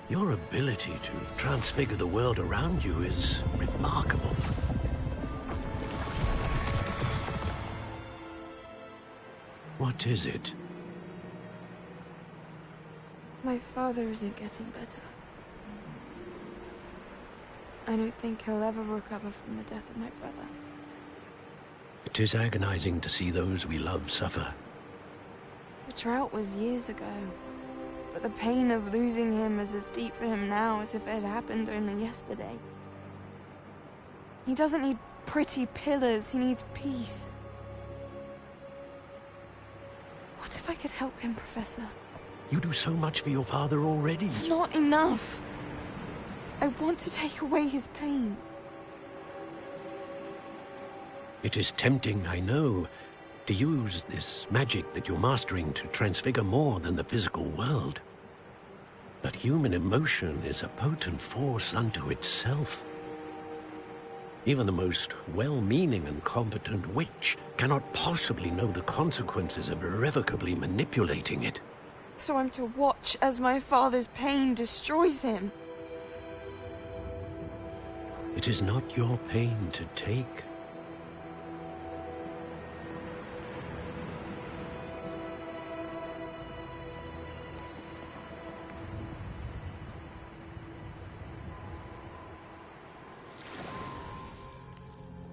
Your ability to transfigure the world around you is remarkable. What is it? My father isn't getting better. I don't think he'll ever recover from the death of my brother. It is agonizing to see those we love suffer. The drought was years ago, but the pain of losing him is as deep for him now as if it had happened only yesterday. He doesn't need pretty pillars, he needs peace. What if I could help him, Professor? You do so much for your father already. It's not enough. I want to take away his pain. It is tempting, I know, to use this magic that you're mastering to transfigure more than the physical world. But human emotion is a potent force unto itself. Even the most well-meaning and competent witch cannot possibly know the consequences of irrevocably manipulating it. So I'm to watch as my father's pain destroys him. It is not your pain to take.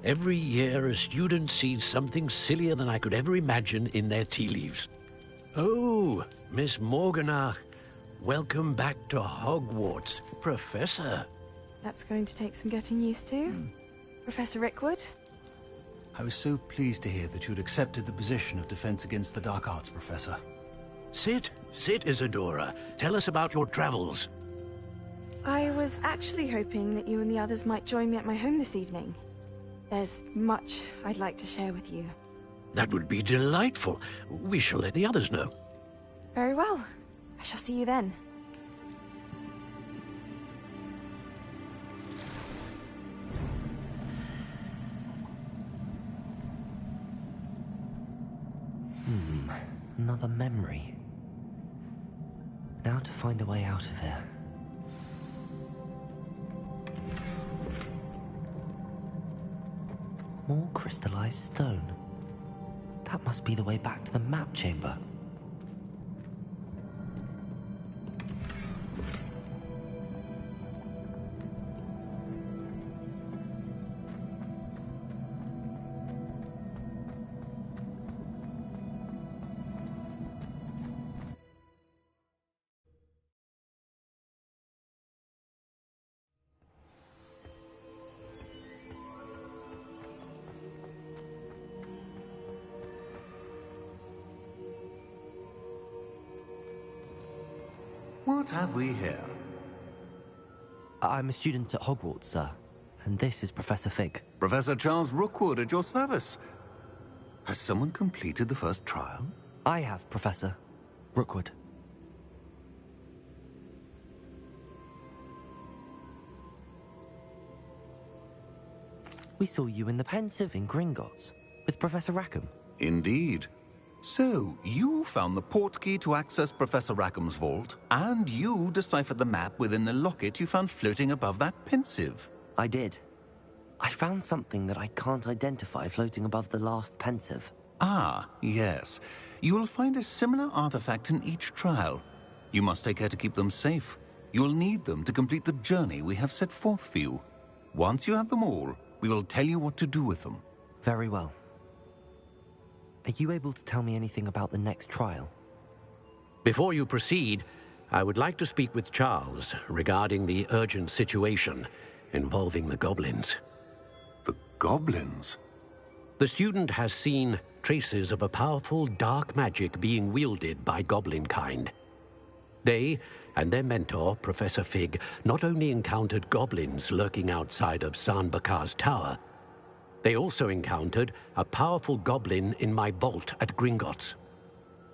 Every year, a student sees something sillier than I could ever imagine in their tea leaves. Oh, Miss Morganach, welcome back to Hogwarts, Professor. That's going to take some getting used to. Professor Rickwood? I was so pleased to hear that you'd accepted the position of Defense Against the Dark Arts, Professor. Sit, Isadora. Tell us about your travels. I was actually hoping that you and the others might join me at my home this evening. There's much I'd like to share with you. That would be delightful. We shall let the others know. Very well. I shall see you then. Another memory. Now to find a way out of here. More crystallized stone. That must be the way back to the map chamber. What have we here? I'm a student at Hogwarts, sir. And this is Professor Fig. Professor Charles Rookwood at your service. Has someone completed the first trial? I have, Professor Rookwood. We saw you in the Pensive in Gringotts with Professor Rackham. Indeed. So, you found the portkey to access Professor Rackham's vault, and you deciphered the map within the locket you found floating above that Pensive. I did. I found something that I can't identify floating above the last Pensive. Ah, yes. You will find a similar artifact in each trial. You must take care to keep them safe. You will need them to complete the journey we have set forth for you. Once you have them all, we will tell you what to do with them. Very well. Are you able to tell me anything about the next trial? Before you proceed, I would like to speak with Charles regarding the urgent situation involving the goblins. The goblins? The student has seen traces of a powerful dark magic being wielded by goblin kind. They and their mentor, Professor Fig, not only encountered goblins lurking outside of Sanbakar's tower, they also encountered a powerful goblin in my vault at Gringotts.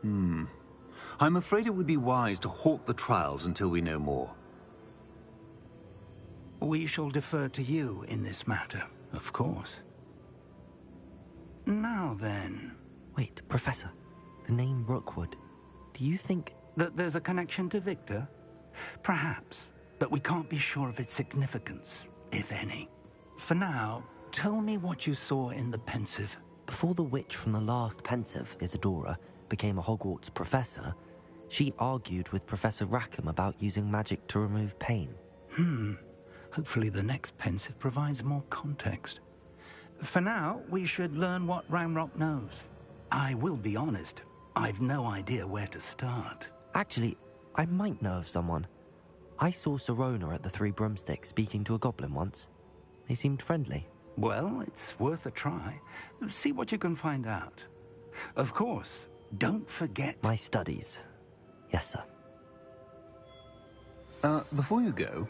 I'm afraid it would be wise to halt the trials until we know more. We shall defer to you in this matter, of course. Now then... Wait, Professor. The name Rookwood. Do you think... that there's a connection to Victor? Perhaps, but we can't be sure of its significance, if any. For now, tell me what you saw in the pensive. Before the witch from the last pensive, Isadora, became a Hogwarts professor, she argued with Professor Rackham about using magic to remove pain. Hopefully the next pensive provides more context. For now, we should learn what Ranrock knows. I will be honest, I've no idea where to start. Actually, I might know of someone. I saw Sirona at the Three Broomsticks speaking to a goblin once. They seemed friendly. Well, it's worth a try. See what you can find out. Of course, don't forget... My studies. Yes, sir. Before you go...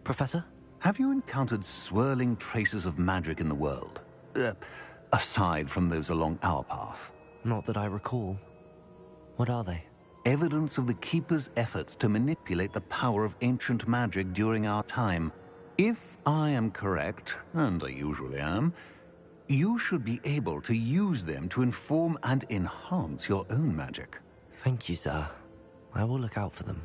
Professor? Have you encountered swirling traces of magic in the world? Aside from those along our path? Not that I recall. What are they? Evidence of the Keeper's efforts to manipulate the power of ancient magic during our time. If I am correct, and I usually am, you should be able to use them to inform and enhance your own magic. Thank you, sir. I will look out for them.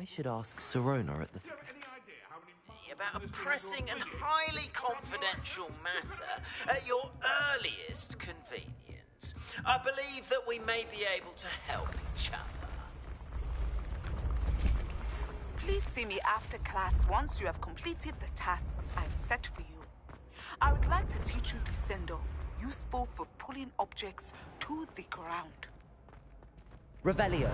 I should ask Serona at the... About a pressing and highly confidential matter at your earliest convenience. I believe that we may be able to help each other. Please see me after class once you have completed the tasks I've set for you. I would like to teach you Descendo, useful for pulling objects to the ground. Revelio.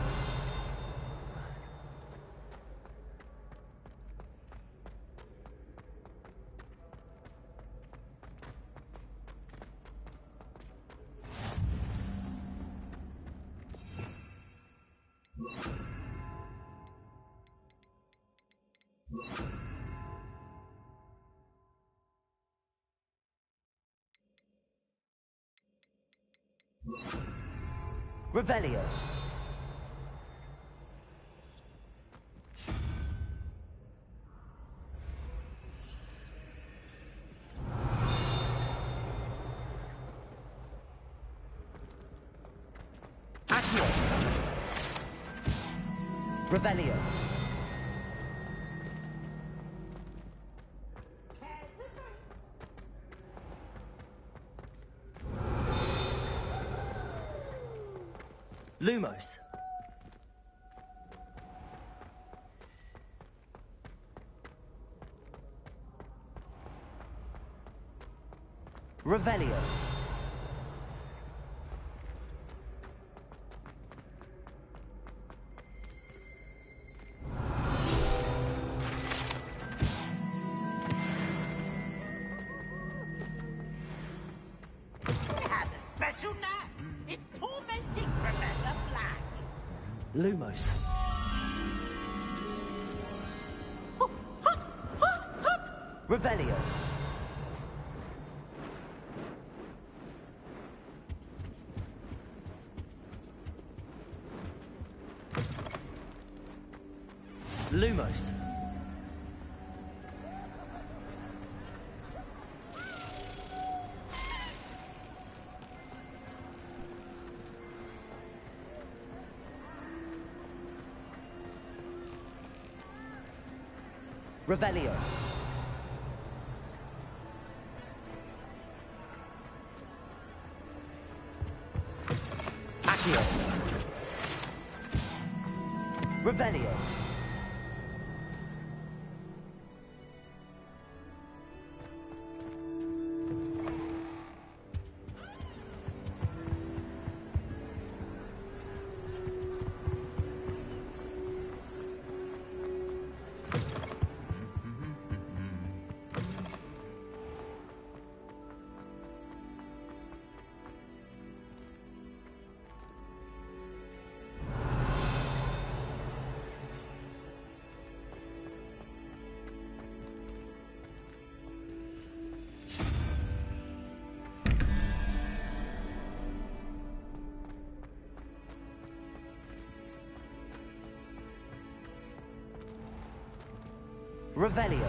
Revelio. Accio. Revelio. Lumos. Revelio. It has a special name. It's tormenting Professor Black. Lumos. Revelio. Lumos. Revelio. Accio. Revelio. Revelio.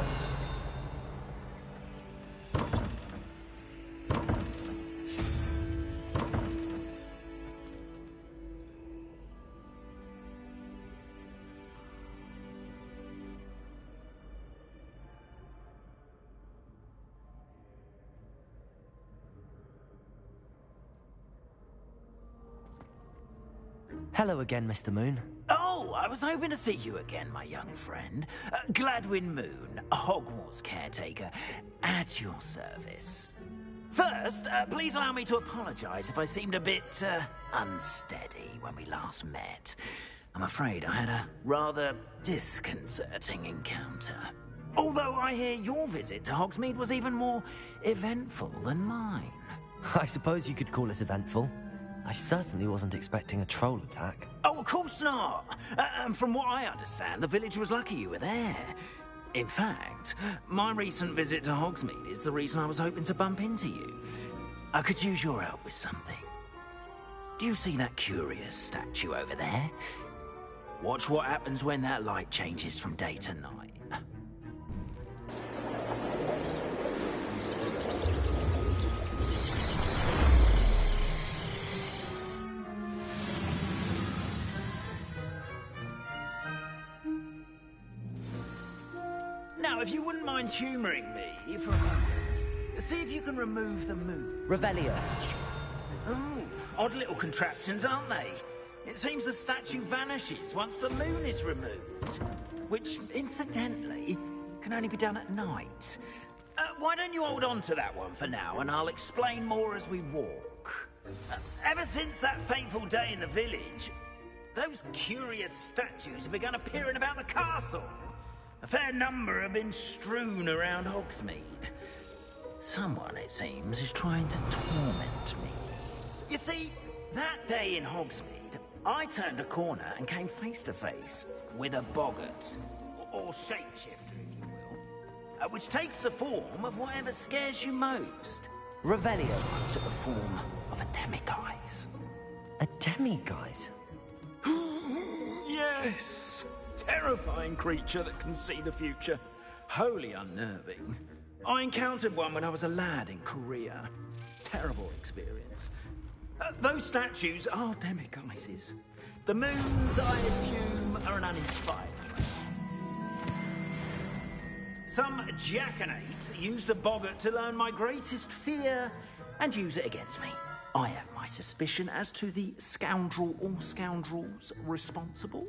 Hello again, Mr. Moon. Oh, I was hoping to see you again, my young friend. Gladwin Moon, Hogwarts caretaker, at your service. First, please allow me to apologize if I seemed a bit unsteady when we last met. I'm afraid I had a rather disconcerting encounter. Although I hear your visit to Hogsmeade was even more eventful than mine. I suppose you could call it eventful. I certainly wasn't expecting a troll attack. Oh, of course not. And from what I understand, the village was lucky you were there. In fact, my recent visit to Hogsmeade is the reason I was hoping to bump into you. I could use your help with something. Do you see that curious statue over there? Watch what happens when that light changes from day to night. Now, if you wouldn't mind humouring me for a moment, see if you can remove the moon. Revelio. Oh, odd little contraptions, aren't they? It seems the statue vanishes once the moon is removed, which, incidentally, can only be done at night. Why don't you hold on to that one for now, and I'll explain more as we walk. Ever since that fateful day in the village, those curious statues have begun appearing about the castle. A fair number have been strewn around Hogsmeade. Someone, it seems, is trying to torment me. You see, that day in Hogsmeade, I turned a corner and came face to face with a boggart, or shapeshifter, if you will, which takes the form of whatever scares you most. Revelio. This one took the form of a demiguise. A demiguise? Yes! Terrifying creature that can see the future. Wholly unnerving. I encountered one when I was a lad in Korea. Terrible experience. Those statues are demiguises. The moons, I assume, are an uninspired place. Some jackanapes used a boggart to learn my greatest fear and use it against me. I have my suspicion as to the scoundrel or scoundrels responsible.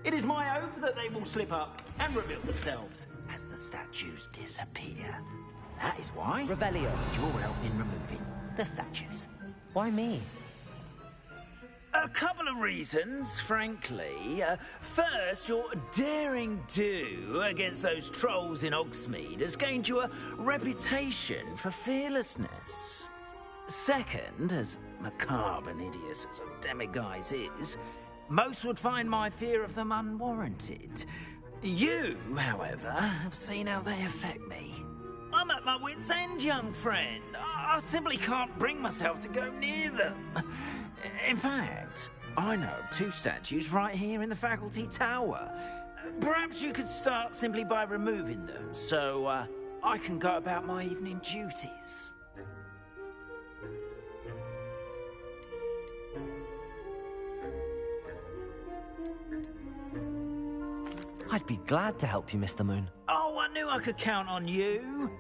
It is my hope that they will slip up and reveal themselves as the statues disappear. That is why Revelio. Your help in removing the statues. Why me? A couple of reasons, frankly. First, your daring do against those trolls in Hogsmeade has gained you a reputation for fearlessness. Second, as macabre and hideous as a demiguise is, most would find my fear of them unwarranted. You, however, have seen how they affect me. I'm at my wit's end, young friend. I simply can't bring myself to go near them. In fact, I know of 2 statues right here in the faculty tower. Perhaps you could start simply by removing them, so I can go about my evening duties. I'd be glad to help you, Mr. Moon. Oh, I knew I could count on you.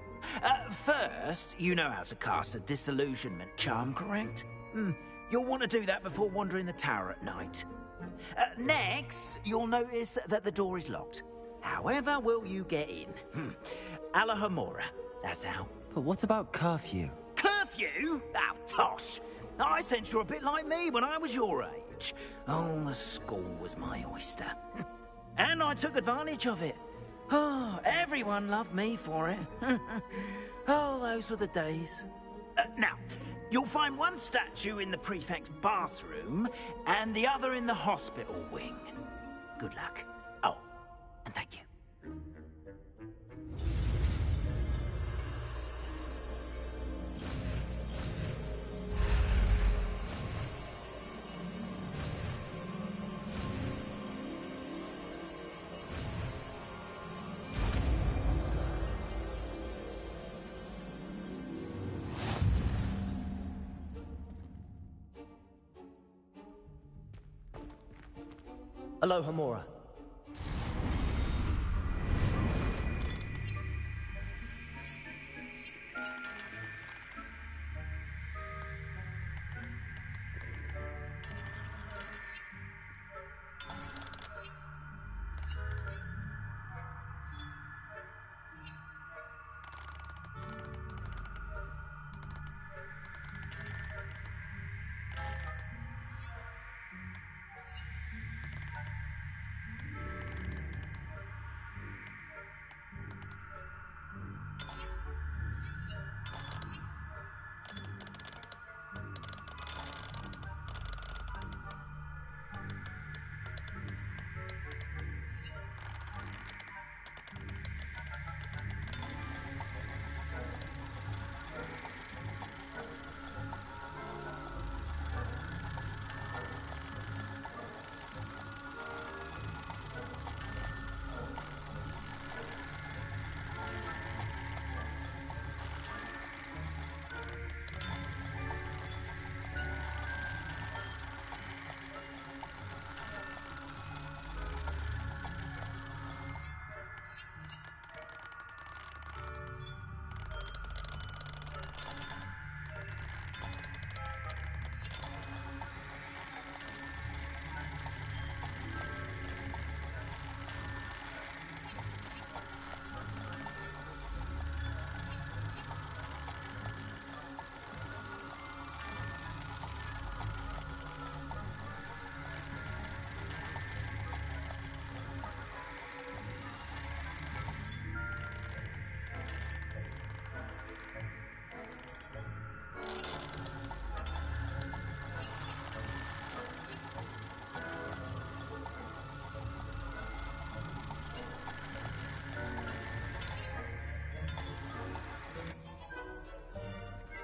First, you know how to cast a disillusionment charm, correct? You'll want to do that before wandering the tower at night. Next, you'll notice that the door is locked. However will you get in? Alahomora, that's how. But what about curfew? Curfew? Oh, tosh. I sense you're a bit like me when I was your age. Oh, the school was my oyster. And I took advantage of it. Oh, everyone loved me for it. Oh, those were the days. Now, you'll find one statue in the prefect's bathroom and the other in the hospital wing. Good luck. Oh, and thank you. Alohomora.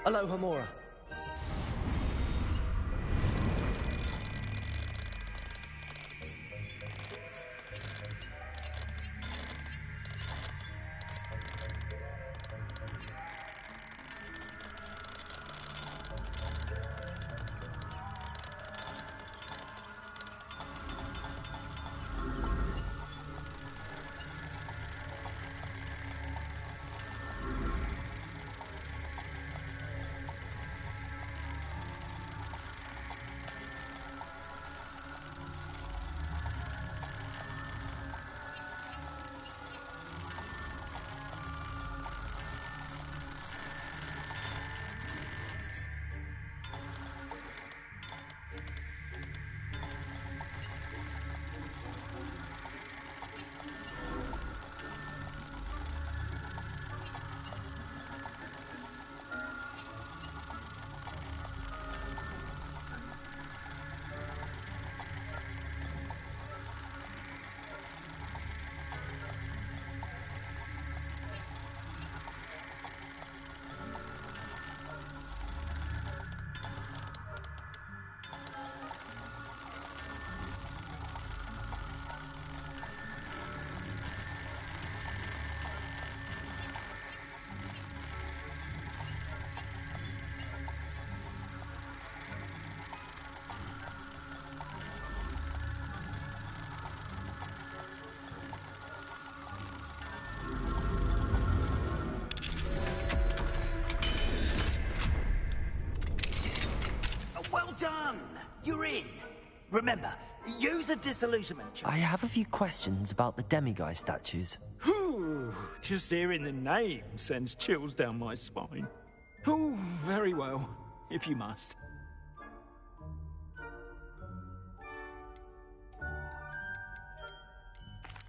Aloha Mora. Done! You're in. Remember, use a disillusionment check. I have a few questions about the demiguise statues. Whew, just hearing the name sends chills down my spine. Oh, very well, if you must.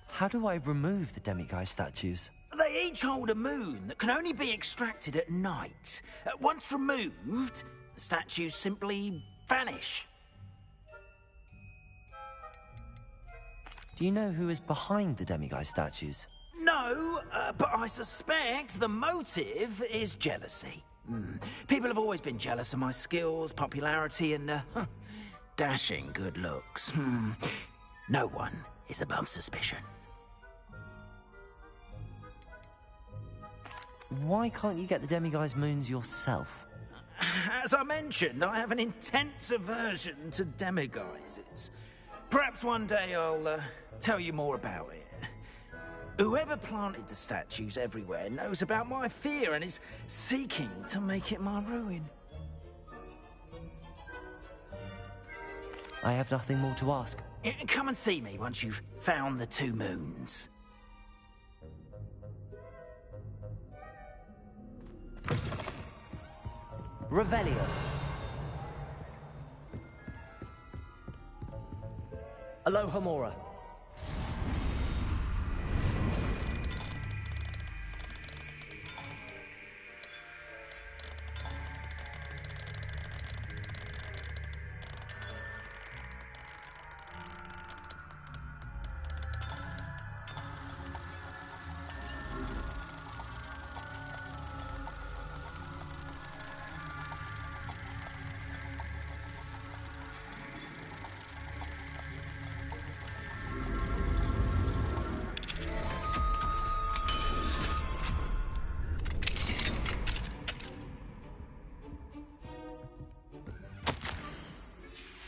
How do I remove the demiguise statues? They each hold a moon that can only be extracted at night. Once removed, the statues simply vanish. Do you know who is behind the demiguise statues? No, but I suspect the motive is jealousy. People have always been jealous of my skills, popularity, and dashing good looks. No one is above suspicion. Why can't you get the demiguise moons yourself? As I mentioned, I have an intense aversion to demiguises. Perhaps one day I'll tell you more about it. Whoever planted the statues everywhere knows about my fear and is seeking to make it my ruin. I have nothing more to ask. Come and see me once you've found the 2 moons. Revelio. Aloha Mora.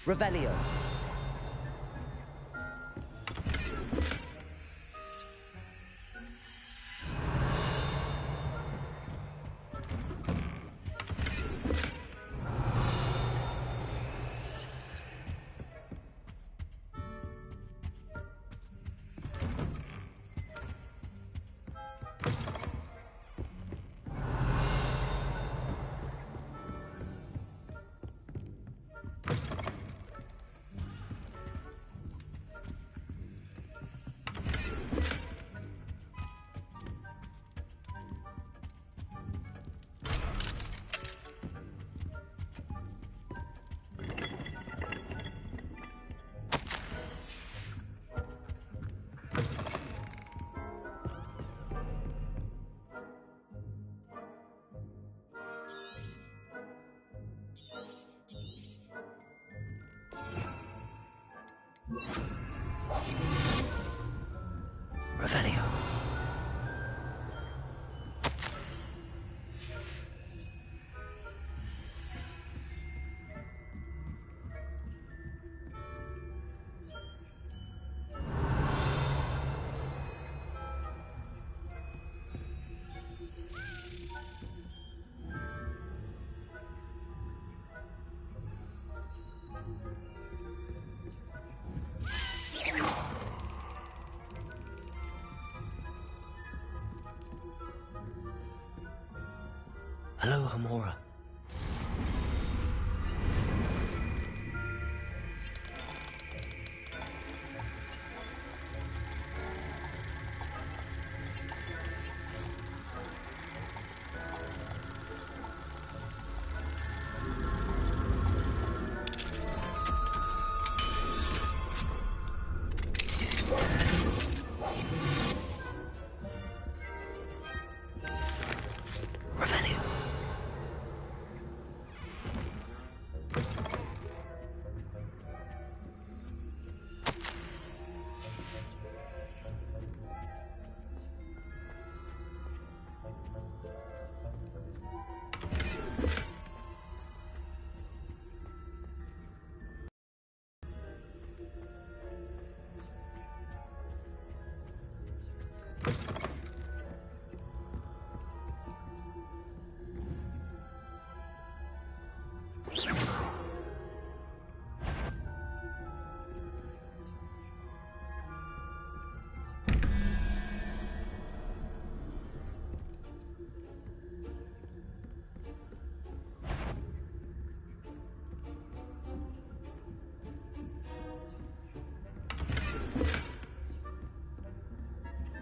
Revelio. Hello, Hamora.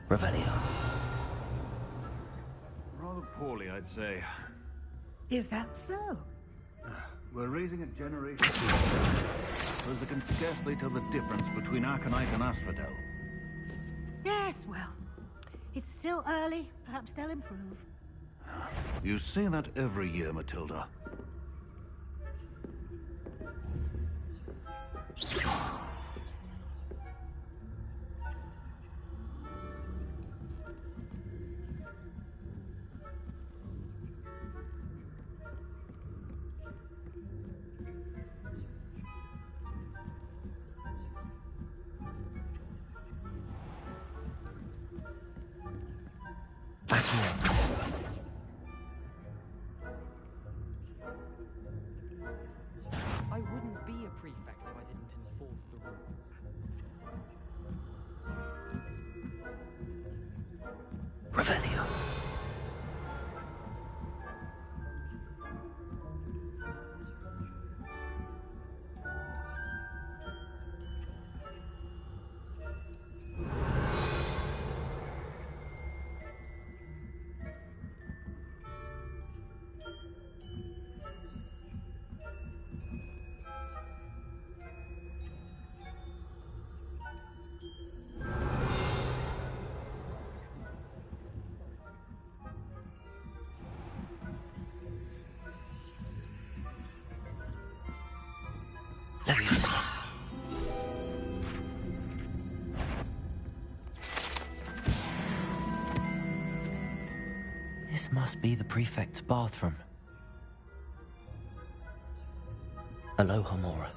Revelio. Rather poorly, I'd say. Is that so? We're raising a generation those that can scarcely tell the difference between Arcanite and Asphodel. Yes, well, it's still early. Perhaps they'll improve. You say that every year, Matilda. I wouldn't be a prefect if I didn't enforce the rules. Revelio. This must be the prefect's bathroom. Hello, Hamora.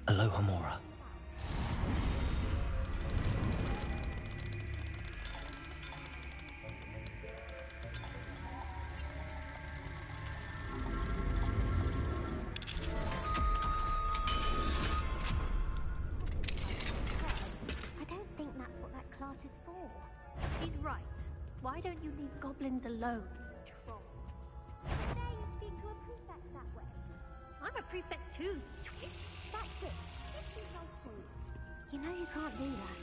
Hello, Hamora. I don't think that's what that class is for. She's right. Why don't you leave goblins alone, you troll? How dare you speak to a prefect that way? I'm a prefect too, you twit. That's it. Just be nice, please. You know you can't do that.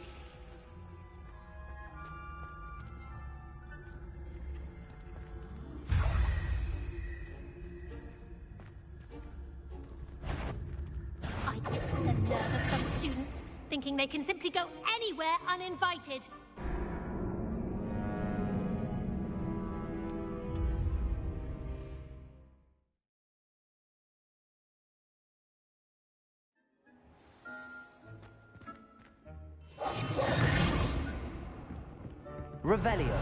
I get the nerve of some students thinking they can simply go anywhere uninvited. Revelio.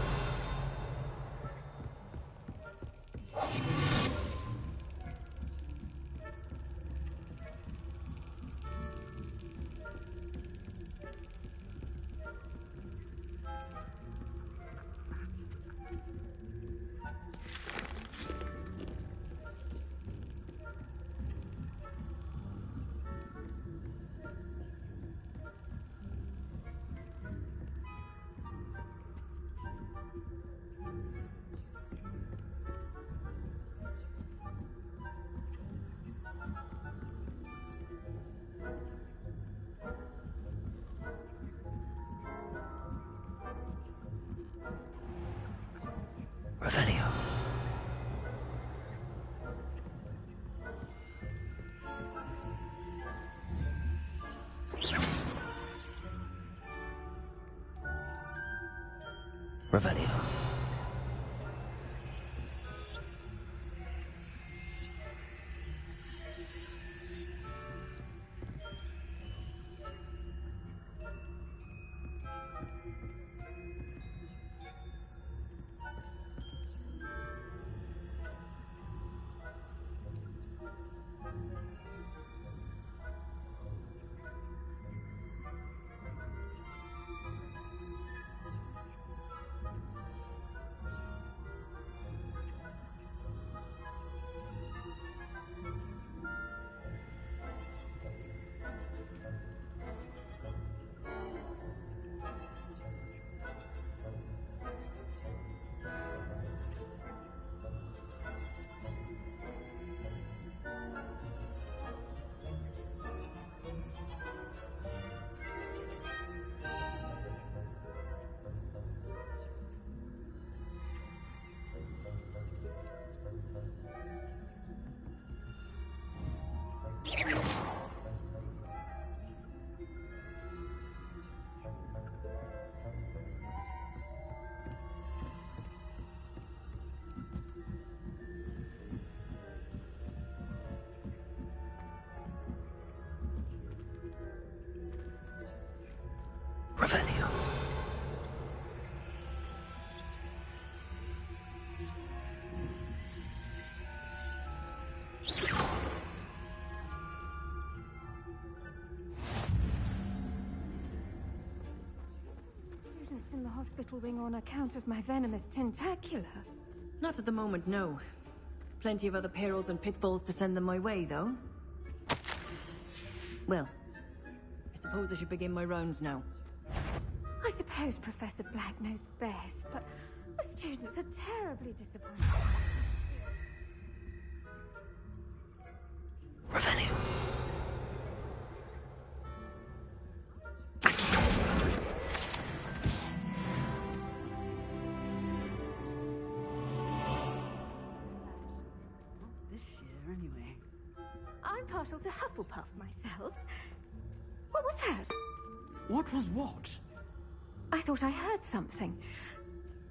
Revelio. Revelio. Revelio. Students in the hospital wing on account of my venomous tentacular. Not at the moment, no. Plenty of other perils and pitfalls to send them my way, though. Well, I suppose I should begin my rounds now. I suppose Professor Black knows best, but the students are terribly disappointed. Revelio. This year, anyway. I'm partial to Hufflepuff myself. What was that? What was what? I thought I heard something.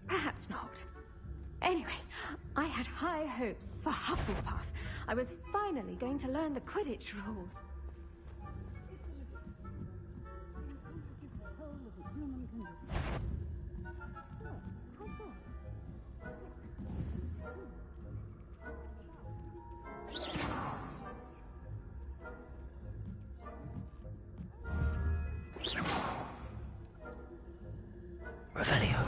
Perhaps not. Anyway, I had high hopes for Hufflepuff. I was finally going to learn the Quidditch rules. Revelio.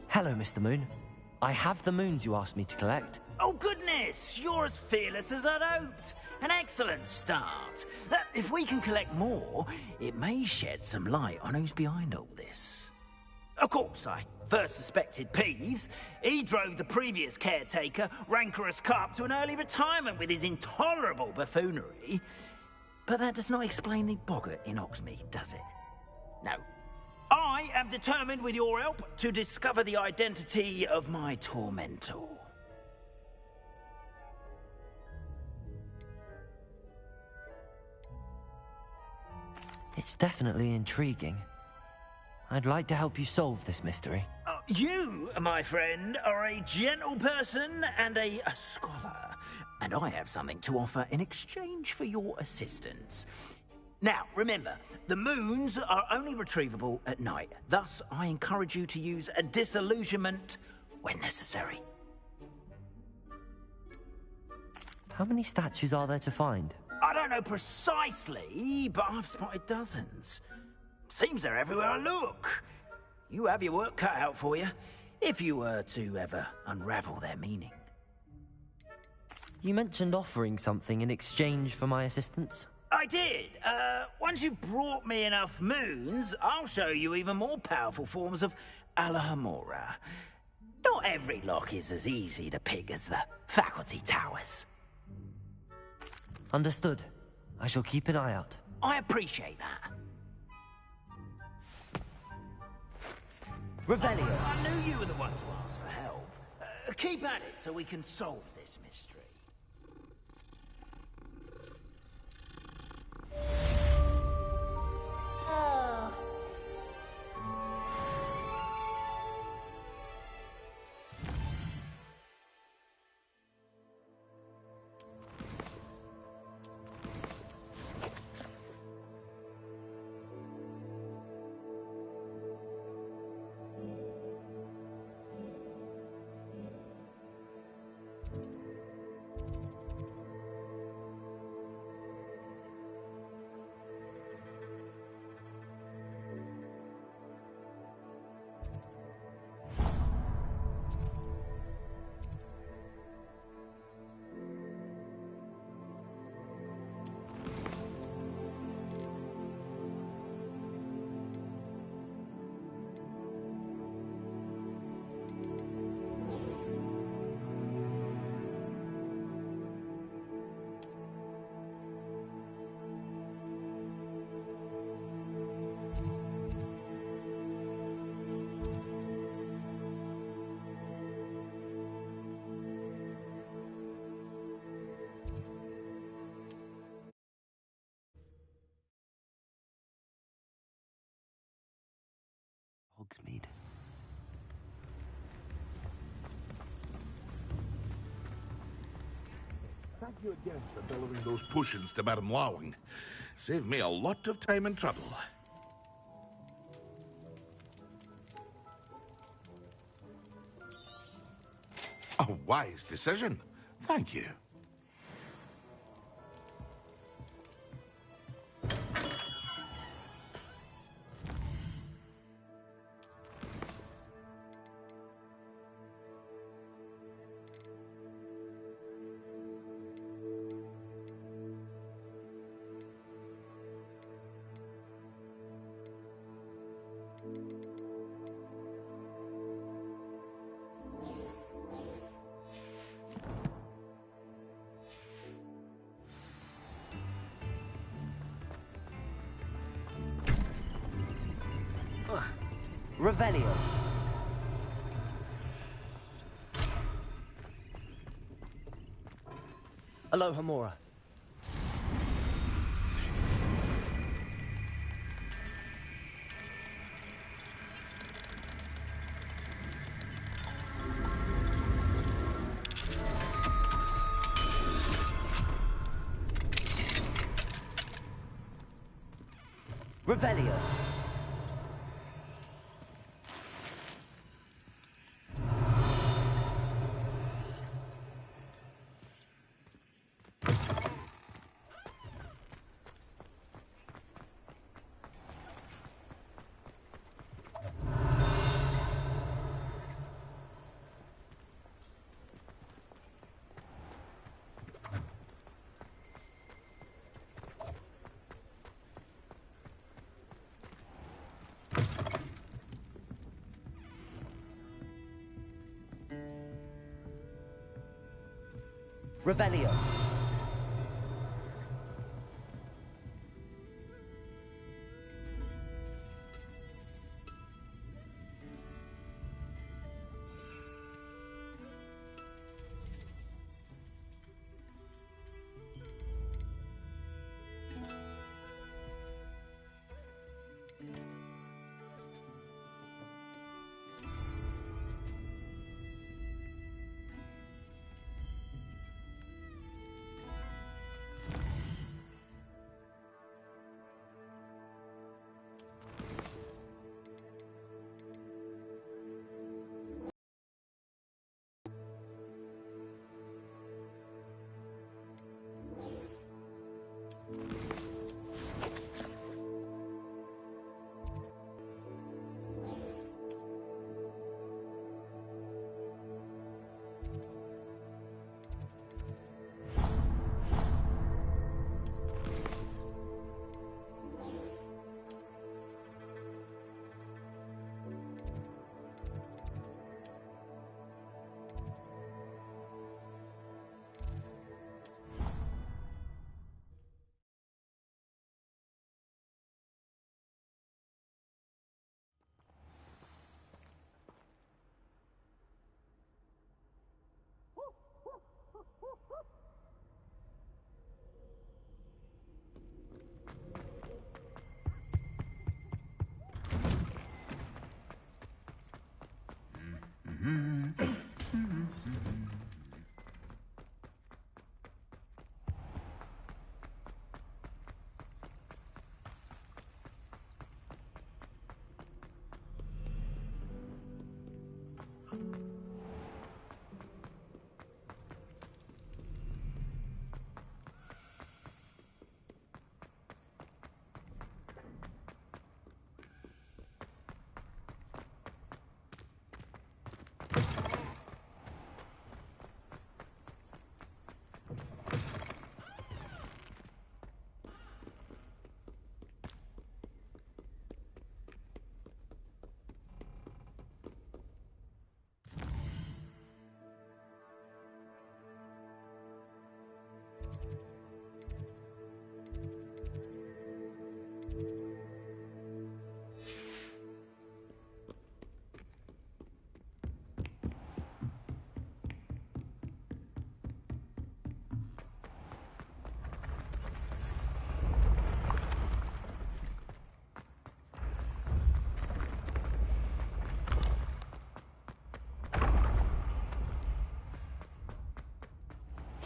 Hello, Mr. Moon. I have the moons you asked me to collect. Oh, goodness! You're as fearless as I'd hoped. An excellent start. If we can collect more, it may shed some light on who's behind all this. Of course, I first suspected Peeves. He drove the previous caretaker, Rancorous Carp, to an early retirement with his intolerable buffoonery. But that does not explain the boggart in Oxmead, does it? No. I am determined, with your help, to discover the identity of my tormentor. It's definitely intriguing. I'd like to help you solve this mystery. You, my friend, are a gentle person and a scholar, and I have something to offer in exchange for your assistance. Now, remember, the moons are only retrievable at night. Thus, I encourage you to use a disillusionment when necessary. How many statues are there to find? I don't know precisely, but I've spotted dozens. Seems they're everywhere I look. You have your work cut out for you, if you were to ever unravel their meaning. You mentioned offering something in exchange for my assistance? I did. Once you've brought me enough moons, I'll show you even more powerful forms of Alohomora. Not every lock is as easy to pick as the faculty towers. Understood. I shall keep an eye out. I appreciate that. Revelio. I knew you were the one to ask for help. Keep at it so we can solve this mystery. Hogsmeade. Thank you again for delivering those potions to Madame Lawing. Saved me a lot of time and trouble. A wise decision. Thank you. Revelio. Alohomora. Revelio. Revelio.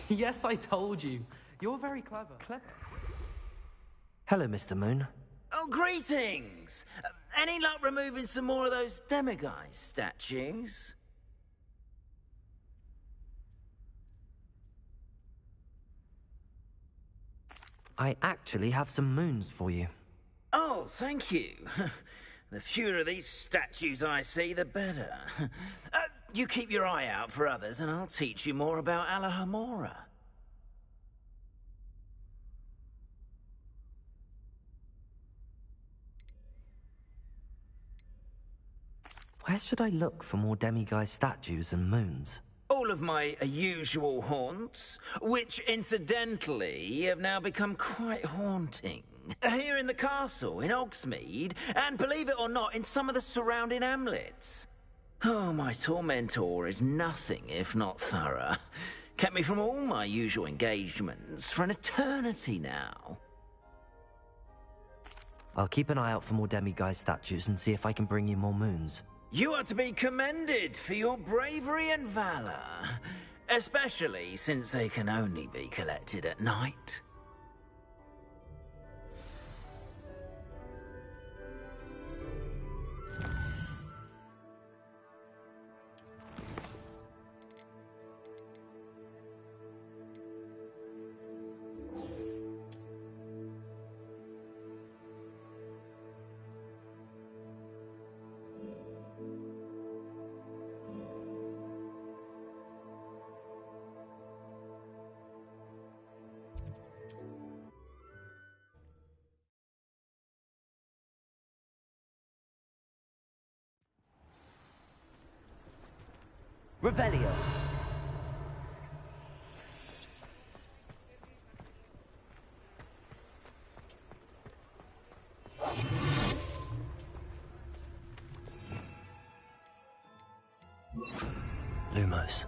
Yes, I told you. You're very clever. Hello, Mr. Moon. Oh, greetings! Any luck removing some more of those demiguise statues? I actually have some moons for you. Oh, thank you. The fewer of these statues I see, the better. You keep your eye out for others, and I'll teach you more about Alohomora. Where should I look for more demiguise statues and moons? All of my usual haunts, which incidentally have now become quite haunting. Here in the castle, in Hogsmeade, and believe it or not, in some of the surrounding hamlets. Oh, my tormentor is nothing if not thorough. Kept me from all my usual engagements for an eternity now. I'll keep an eye out for more demiguise statues and see if I can bring you more moons. You are to be commended for your bravery and valor, especially since they can only be collected at night. Revelio. Lumos.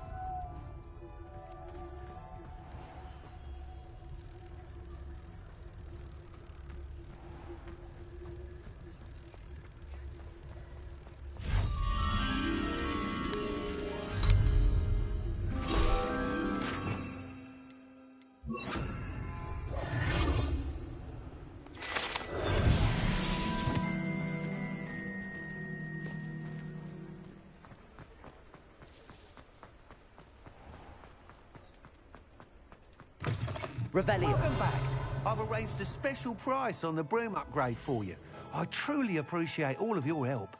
Revelio. Welcome back. I've arranged a special price on the broom upgrade for you. I truly appreciate all of your help.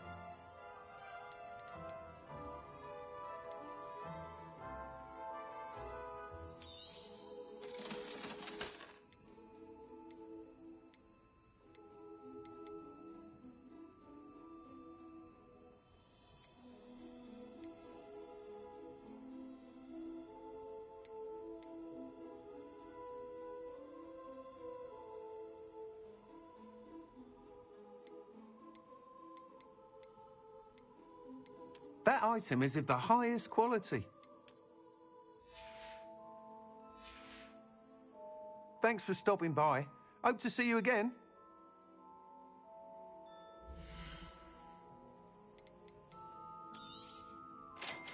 That item is of the highest quality. Thanks for stopping by. Hope to see you again.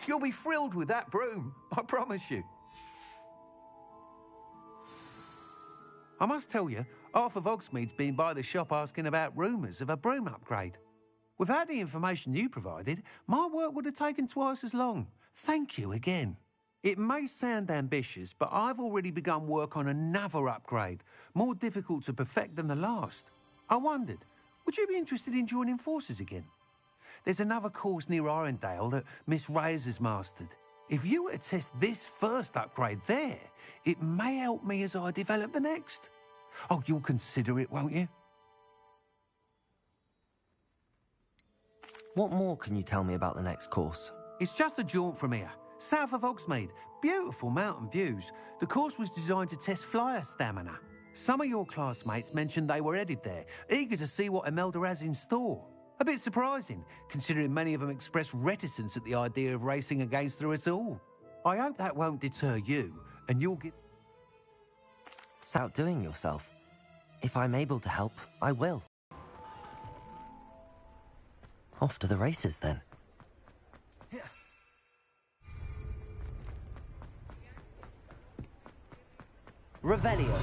You'll be thrilled with that broom, I promise you. I must tell you, half of Hogsmeade's been by the shop asking about rumours of a broom upgrade. Without the information you provided, my work would have taken twice as long. Thank you again. It may sound ambitious, but I've already begun work on another upgrade, more difficult to perfect than the last. I wondered, would you be interested in joining forces again? There's another course near Arendelle that Miss Reyes has mastered. If you were to test this first upgrade there, it may help me as I develop the next. Oh, you'll consider it, won't you? What more can you tell me about the next course? It's just a jaunt from here, south of Hogsmeade. Beautiful mountain views. The course was designed to test flyer stamina. Some of your classmates mentioned they were headed there, eager to see what Imelda has in store. A bit surprising, considering many of them expressed reticence at the idea of racing against her at all. I hope that won't deter you, and you'll get... It's outdoing yourself. If I'm able to help, I will. Off to the races, then. Revelio.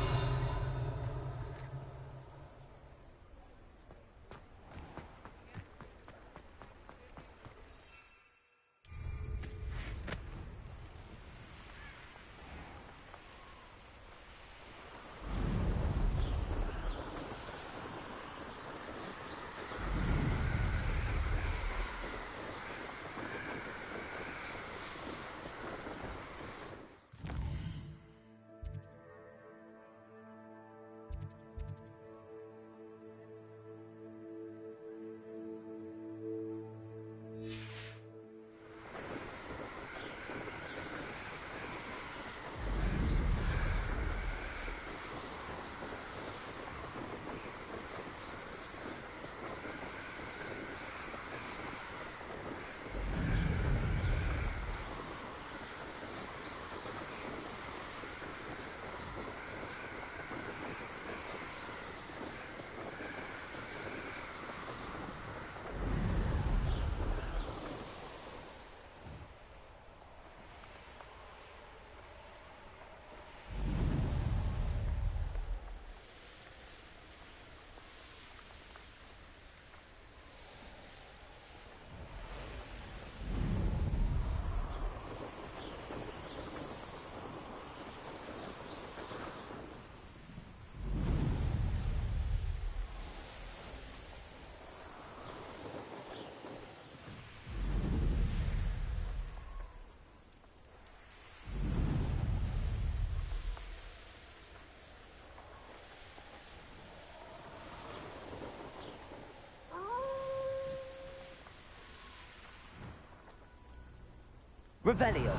Revelio.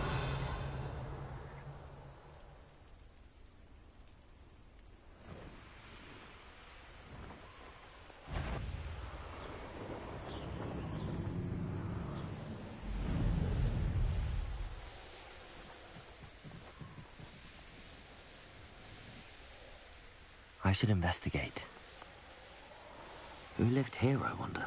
I should investigate. Who lived here, I wonder?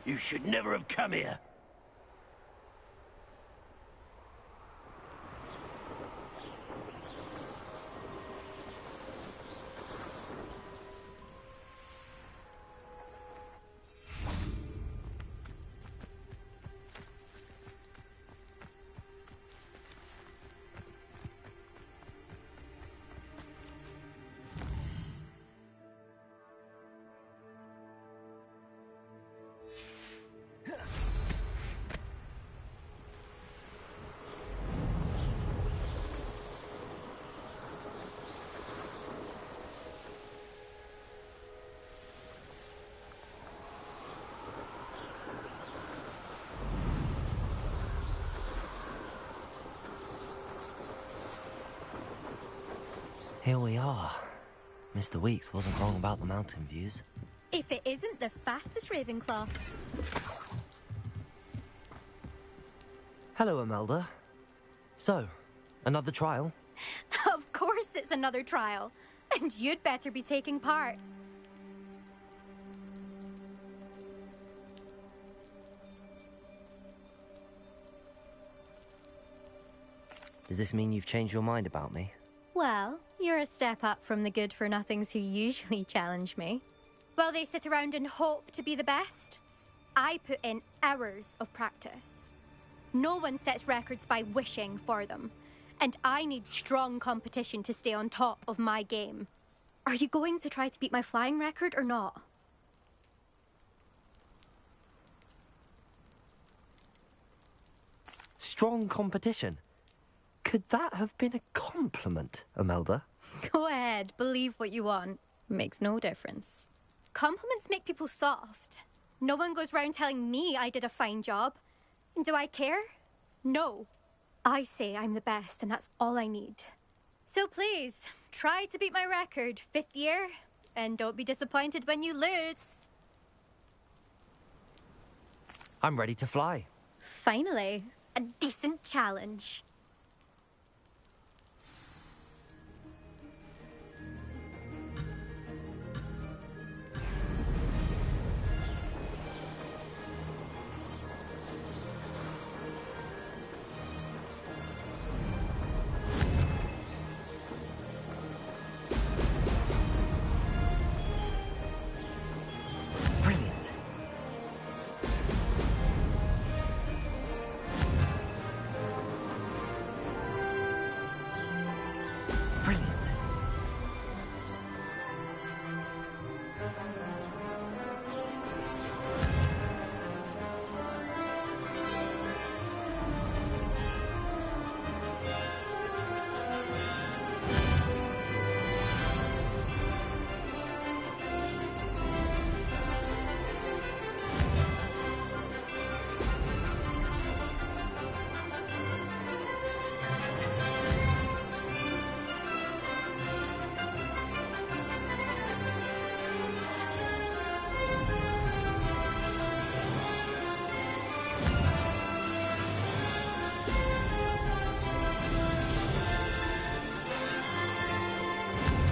You should never have come here. Here we are. Mr. Weeks wasn't wrong about the mountain views. If it isn't the fastest Ravenclaw. Hello, Imelda. So, another trial? Of course it's another trial. And you'd better be taking part. Does this mean you've changed your mind about me? Well, you're a step up from the good-for-nothings who usually challenge me. While they sit around and hope to be the best, I put in hours of practice. No one sets records by wishing for them, and I need strong competition to stay on top of my game. Are you going to try to beat my flying record or not? Strong competition? Could that have been a compliment, Imelda? Go ahead, believe what you want. Makes no difference. Compliments make people soft. No one goes round telling me I did a fine job. And do I care? No. I say I'm the best, and that's all I need. So please, try to beat my record, 5th year, and don't be disappointed when you lose. I'm ready to fly. Finally, a decent challenge.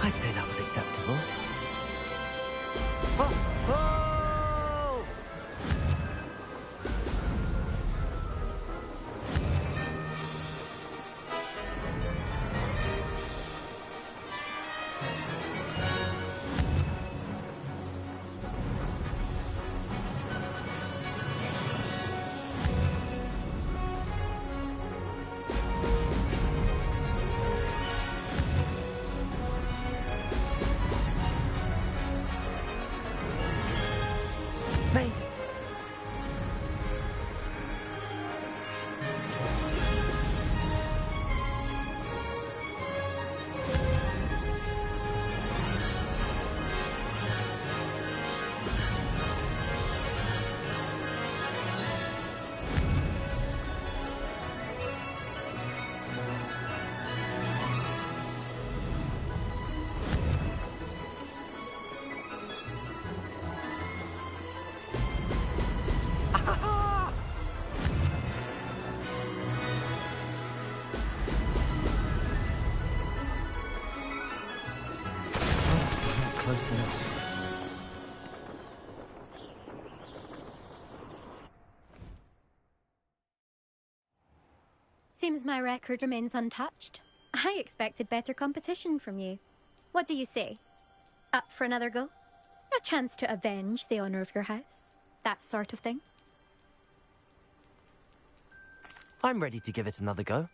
I'd say that was acceptable. Oh! Made it. Close enough. Seems my record remains untouched. I expected better competition from you. What do you say? Up for another go? A chance to avenge the honor of your house? That sort of thing? I'm ready to give it another go.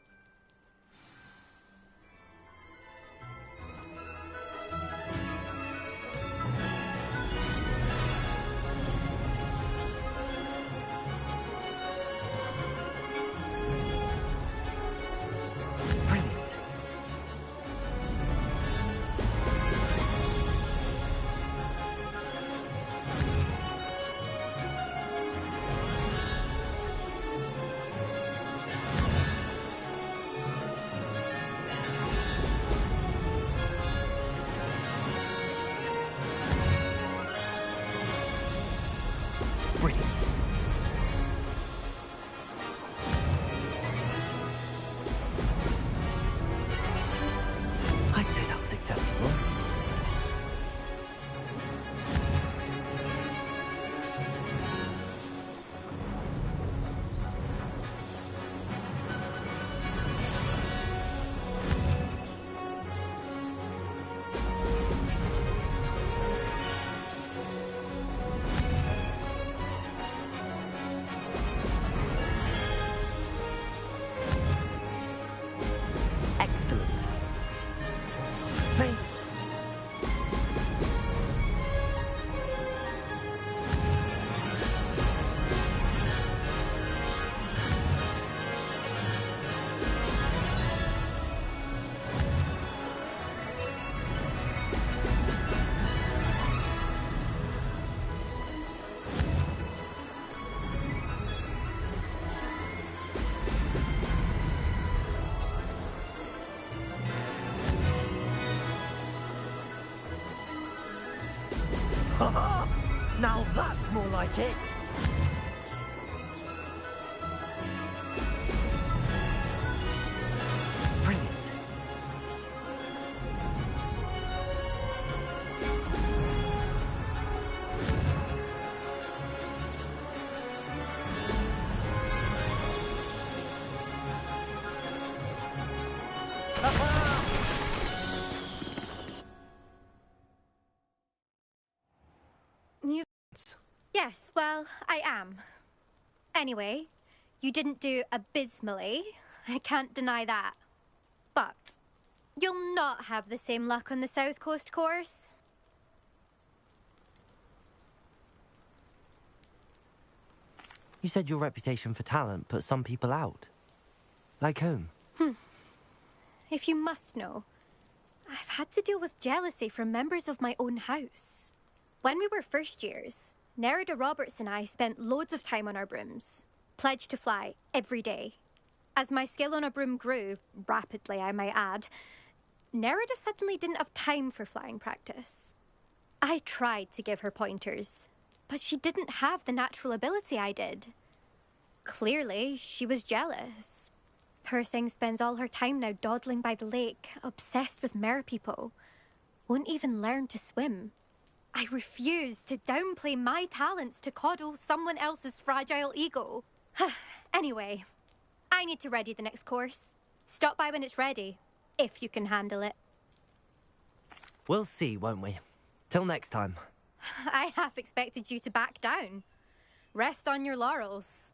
That's more like it. Brilliant. Yes, well, I am. Anyway, you didn't do abysmally. I can't deny that. But you'll not have the same luck on the South Coast course. You said your reputation for talent put some people out. Like whom? If you must know, I've had to deal with jealousy from members of my own house. When we were first years, Nerida Roberts and I spent loads of time on our brooms, pledged to fly every day. As my skill on a broom grew, rapidly I might add, Nerida suddenly didn't have time for flying practice. I tried to give her pointers, but she didn't have the natural ability I did. Clearly, she was jealous. Poor thing spends all her time now dawdling by the lake, obsessed with merpeople. Won't even learn to swim. I refuse to downplay my talents to coddle someone else's fragile ego. Anyway, I need to ready the next course. Stop by when it's ready, if you can handle it. We'll see, won't we? Till next time. I half expected you to back down. Rest on your laurels.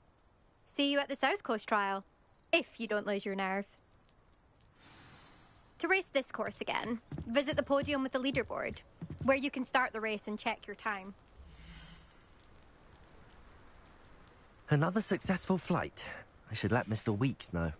See you at the South Coast trial, if you don't lose your nerve. To race this course again, visit the podium with the leaderboard, where you can start the race and check your time. Another successful flight. I should let Mr. Weeks know.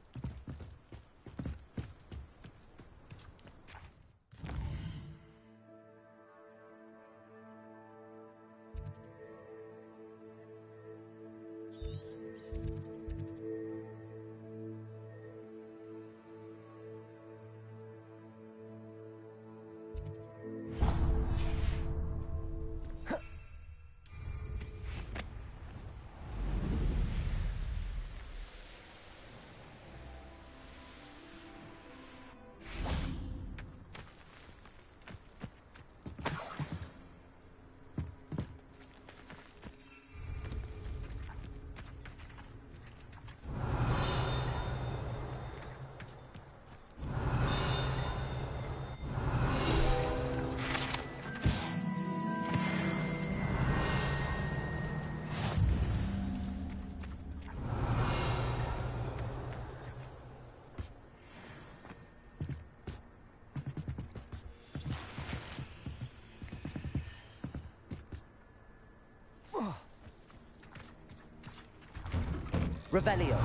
Revelio.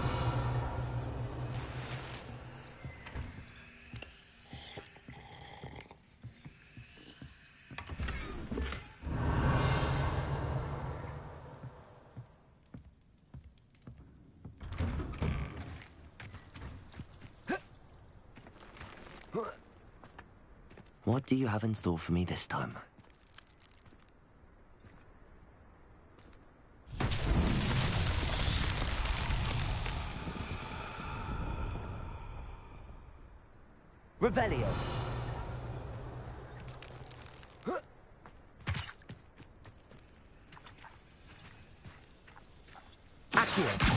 What do you have in store for me this time? Revelio. Accio.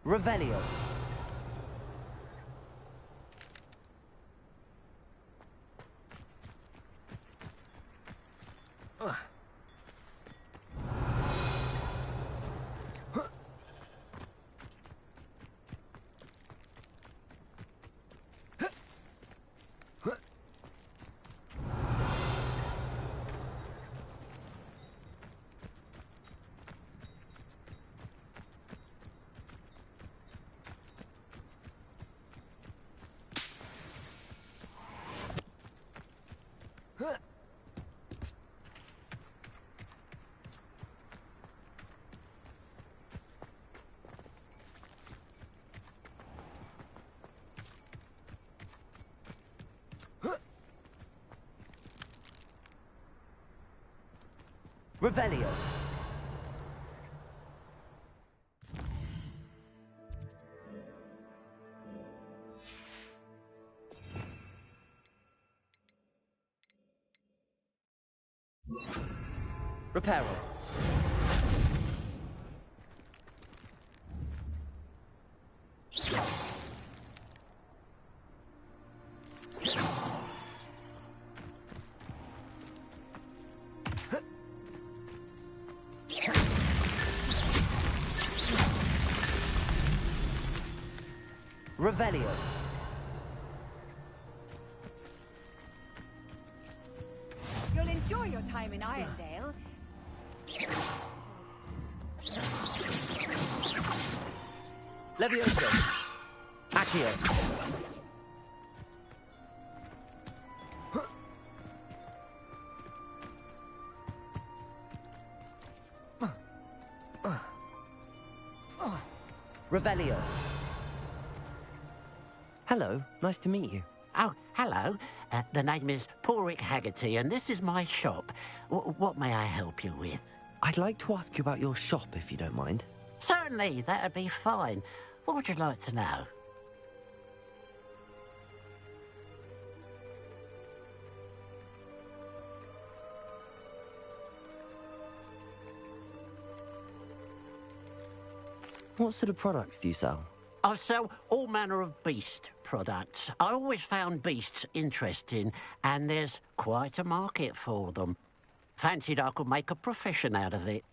Revelio. Revelio. Reparo. Revelio. You'll enjoy your time in Irondale. Levioso. Accio. Revelio. Hello, nice to meet you. Oh, hello. The name is Porrick Haggerty, and this is my shop. What may I help you with? I'd like to ask you about your shop, if you don't mind. Certainly, that'd be fine. What would you like to know? What sort of products do you sell? I sell all manner of beast products. I always found beasts interesting, and there's quite a market for them. Fancied I could make a profession out of it.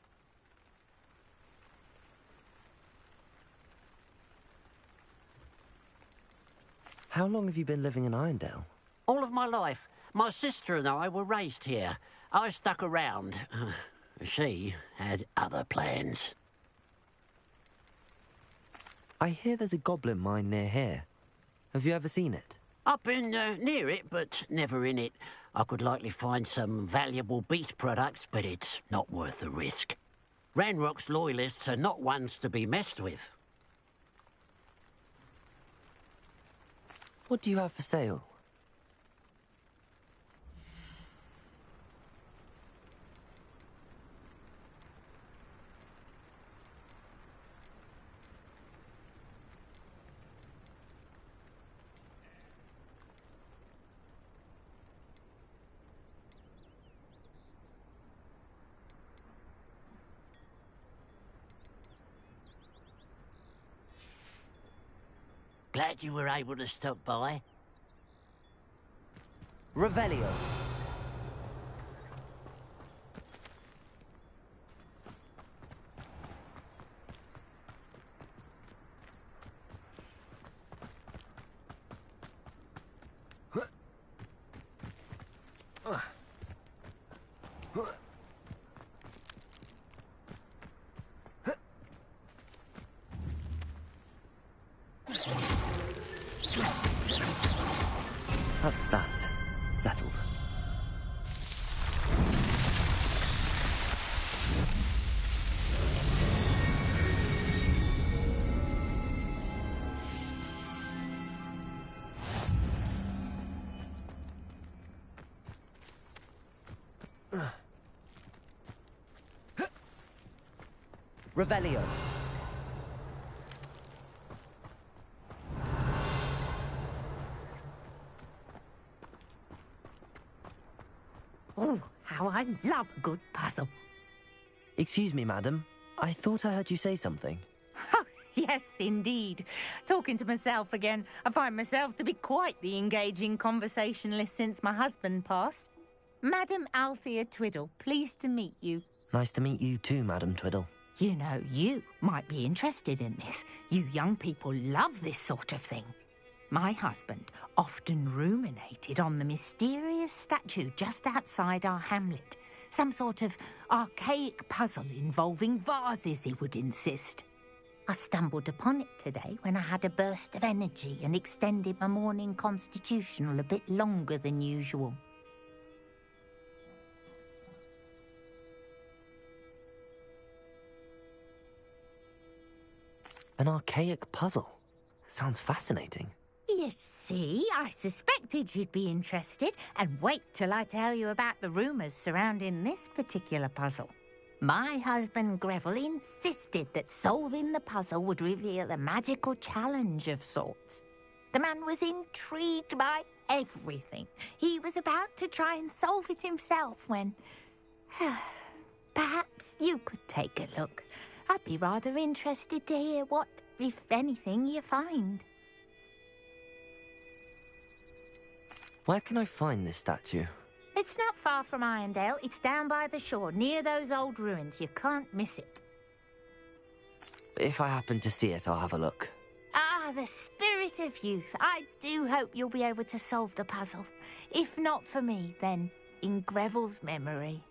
How long have you been living in Irondale? All of my life. My sister and I were raised here. I stuck around. She had other plans. I hear there's a goblin mine near here. Have you ever seen it? I've been near it, but never in it. I could likely find some valuable beast products, but it's not worth the risk. Ranrock's loyalists are not ones to be messed with. What do you have for sale? Glad you were able to stop by. Revelio. That's that. Settled. Revelio. Oh, how I love a good puzzle. Excuse me, madam. I thought I heard you say something. Yes, indeed. Talking to myself again. I find myself to be quite the engaging conversationalist since my husband passed. Madam Althea Twiddle, pleased to meet you. Nice to meet you too, Madam Twiddle. You know, you might be interested in this. You young people love this sort of thing. My husband often ruminated on the mysterious statue just outside our hamlet. Some sort of archaic puzzle involving vases, he would insist. I stumbled upon it today when I had a burst of energy and extended my morning constitutional a bit longer than usual. An archaic puzzle. Sounds fascinating. You see, I suspected you'd be interested, and wait till I tell you about the rumours surrounding this particular puzzle. My husband Greville insisted that solving the puzzle would reveal a magical challenge of sorts. The man was intrigued by everything. He was about to try and solve it himself when... Perhaps you could take a look. I'd be rather interested to hear what, if anything, you find. Where can I find this statue? It's not far from Irondale. It's down by the shore, near those old ruins. You can't miss it. If I happen to see it, I'll have a look. Ah, the spirit of youth. I do hope you'll be able to solve the puzzle. If not for me, then in Greville's memory.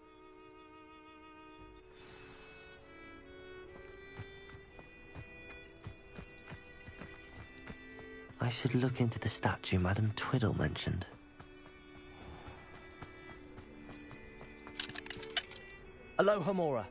I should look into the statue Madame Twiddle mentioned. Aloha, Mora.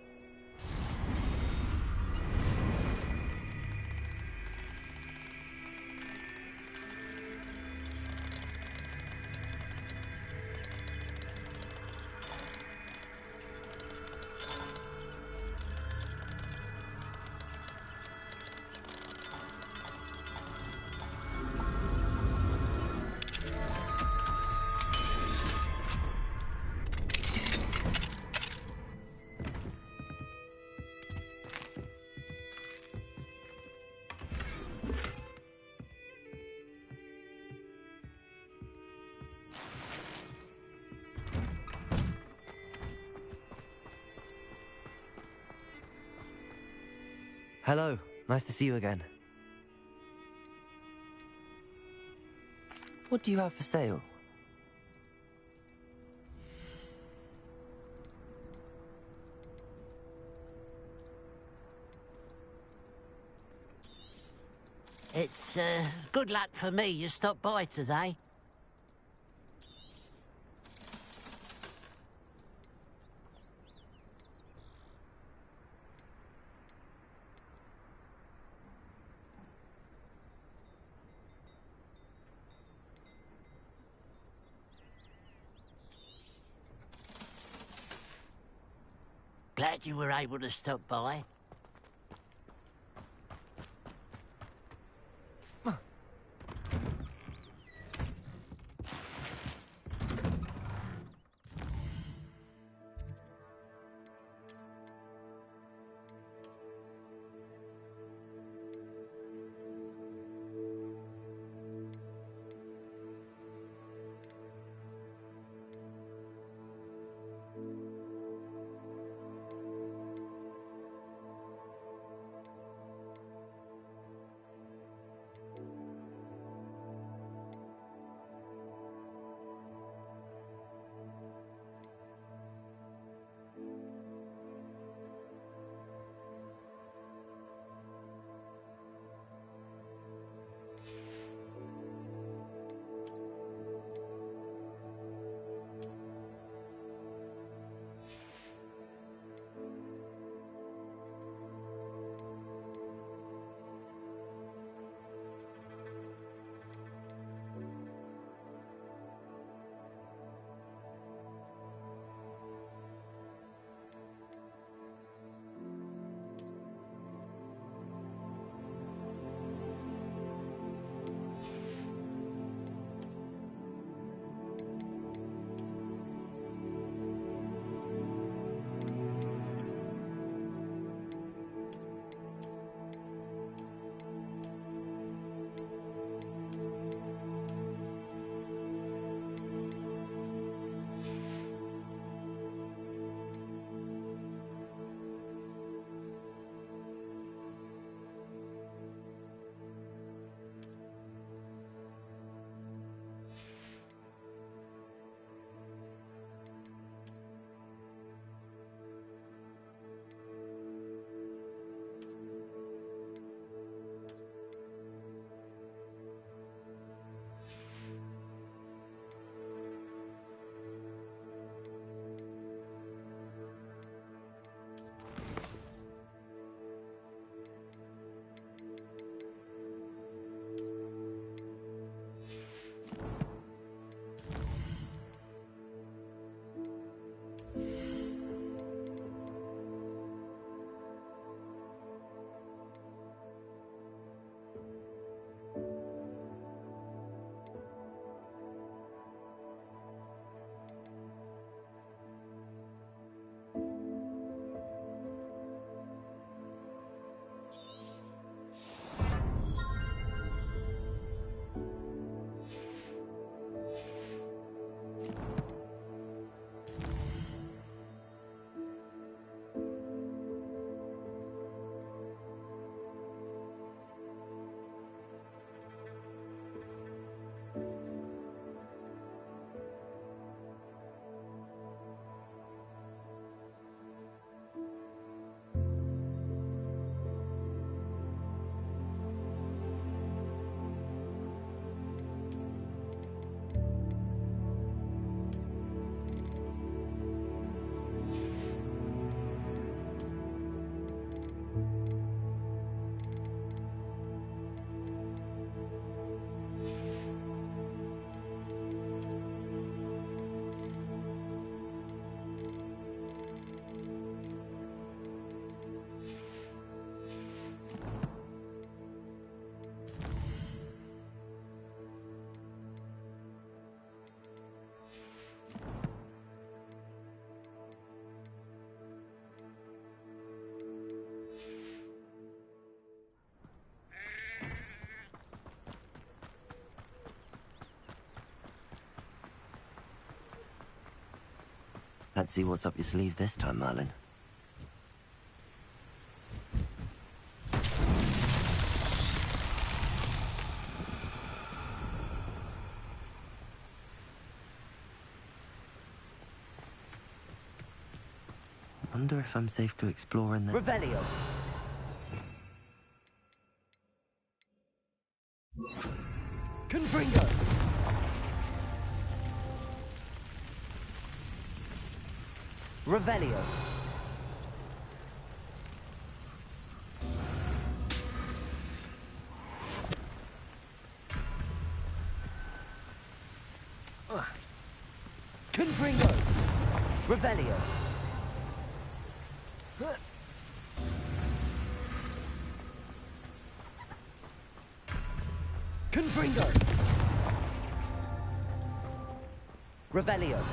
Hello, nice to see you again. What do you have for sale? It's good luck for me you stopped by today. Glad you were able to stop by. Let's see what's up your sleeve this time, Merlin. Wonder if I'm safe to explore in the... Revelio. Confringo. Revelio. Confringo. Revelio. Confringo. Revelio.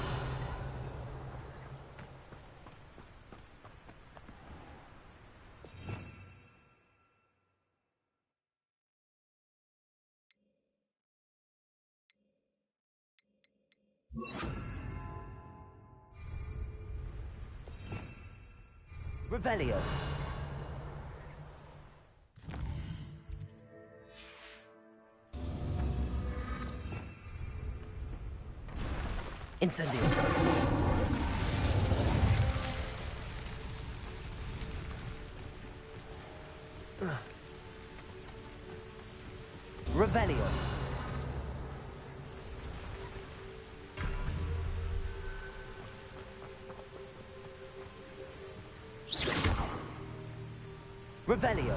Revelio. Incendio. Revelio. Revelio.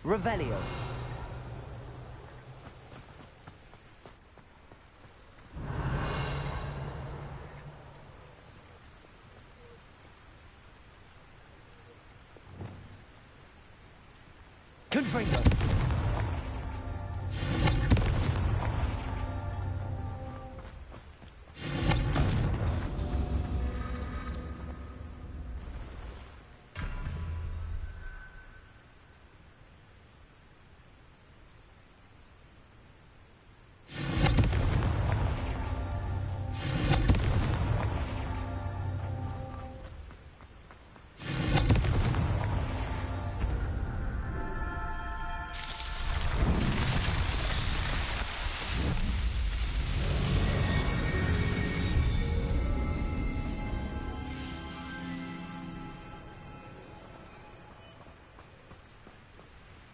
Revelio. Confringo.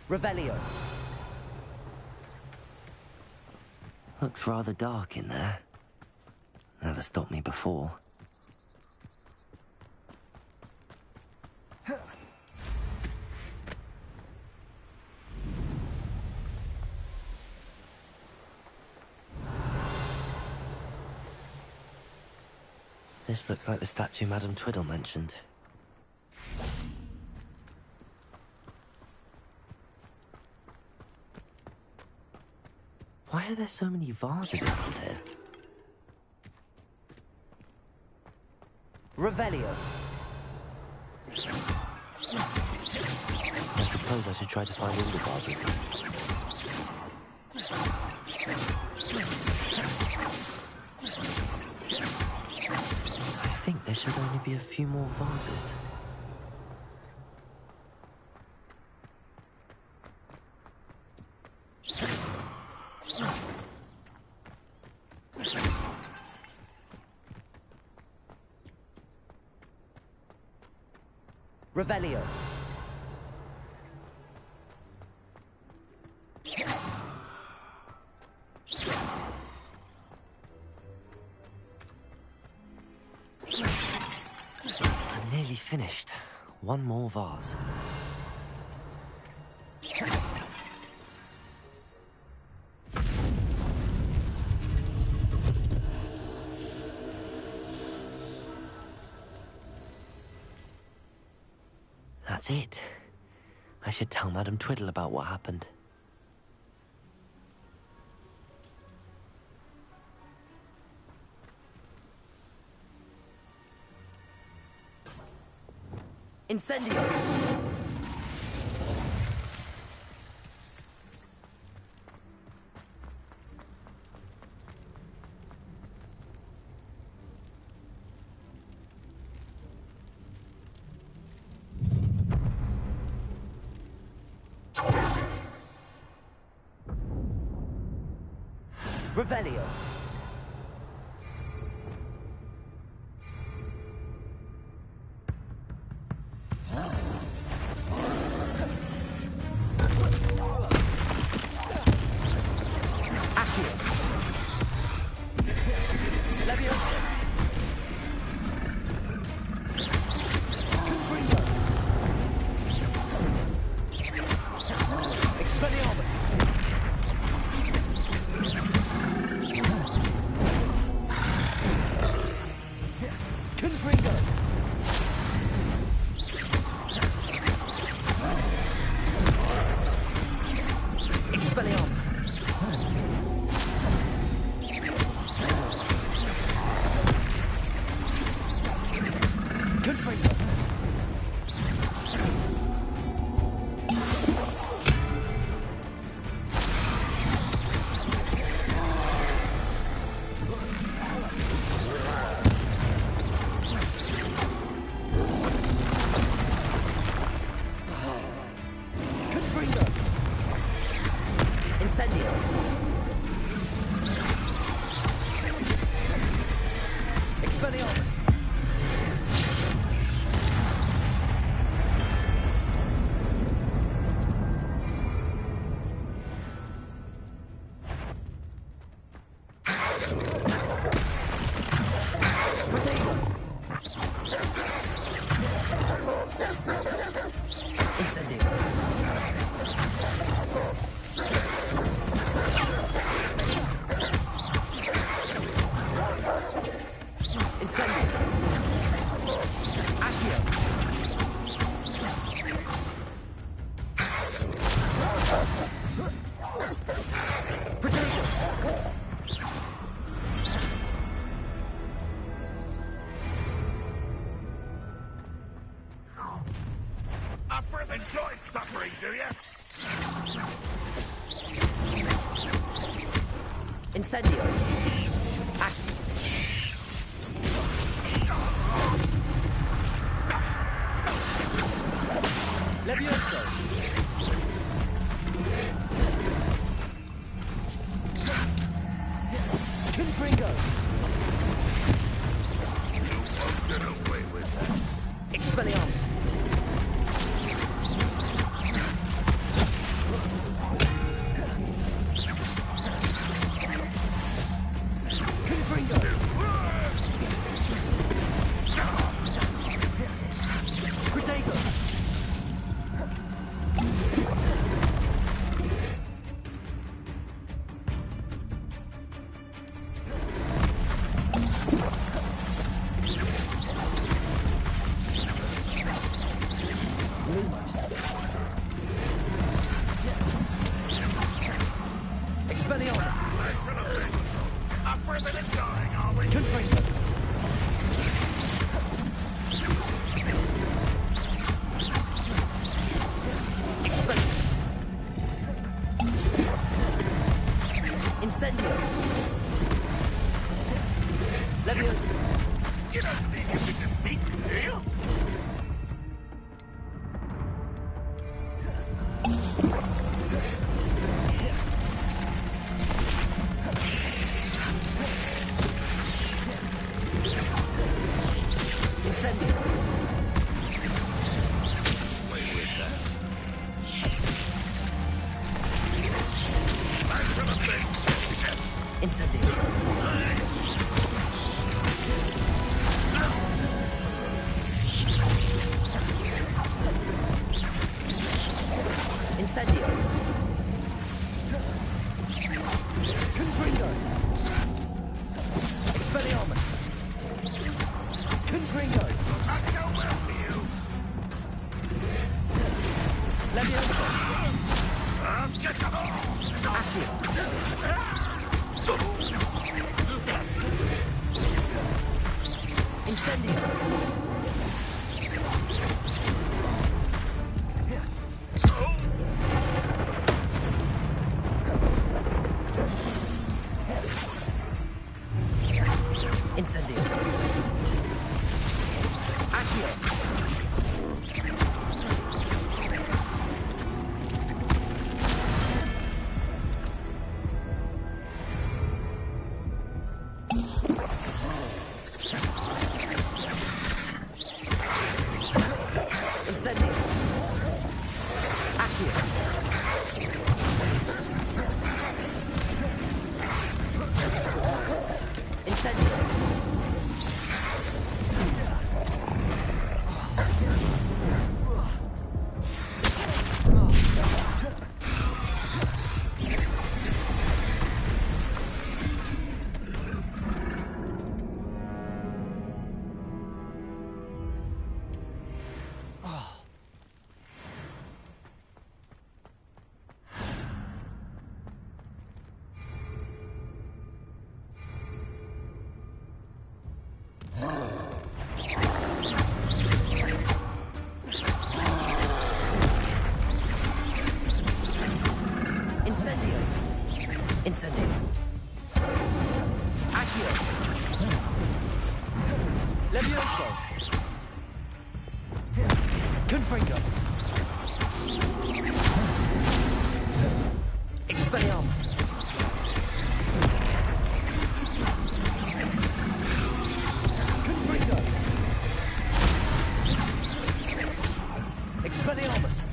Revelio. Looks rather dark in there. Never stopped me before. This looks like the statue Madame Twiddle mentioned. Why are there so many vases around here? Revelio. I suppose I should try to find all the vases. I think there should only be a few more vases. Revelio. finished. One more vase. That's it. I should tell Madame Twiddle about what happened. Incendio! Revelio. Enjoy suffering, do you? Incendio. Levioso. Confringo. You won't get away with that. Expelliarmus. Incendio. Accio. Incendio. Incendio. Accio. Levioso. Confringo. Expelliarmus. Confringo. Expelliarmus.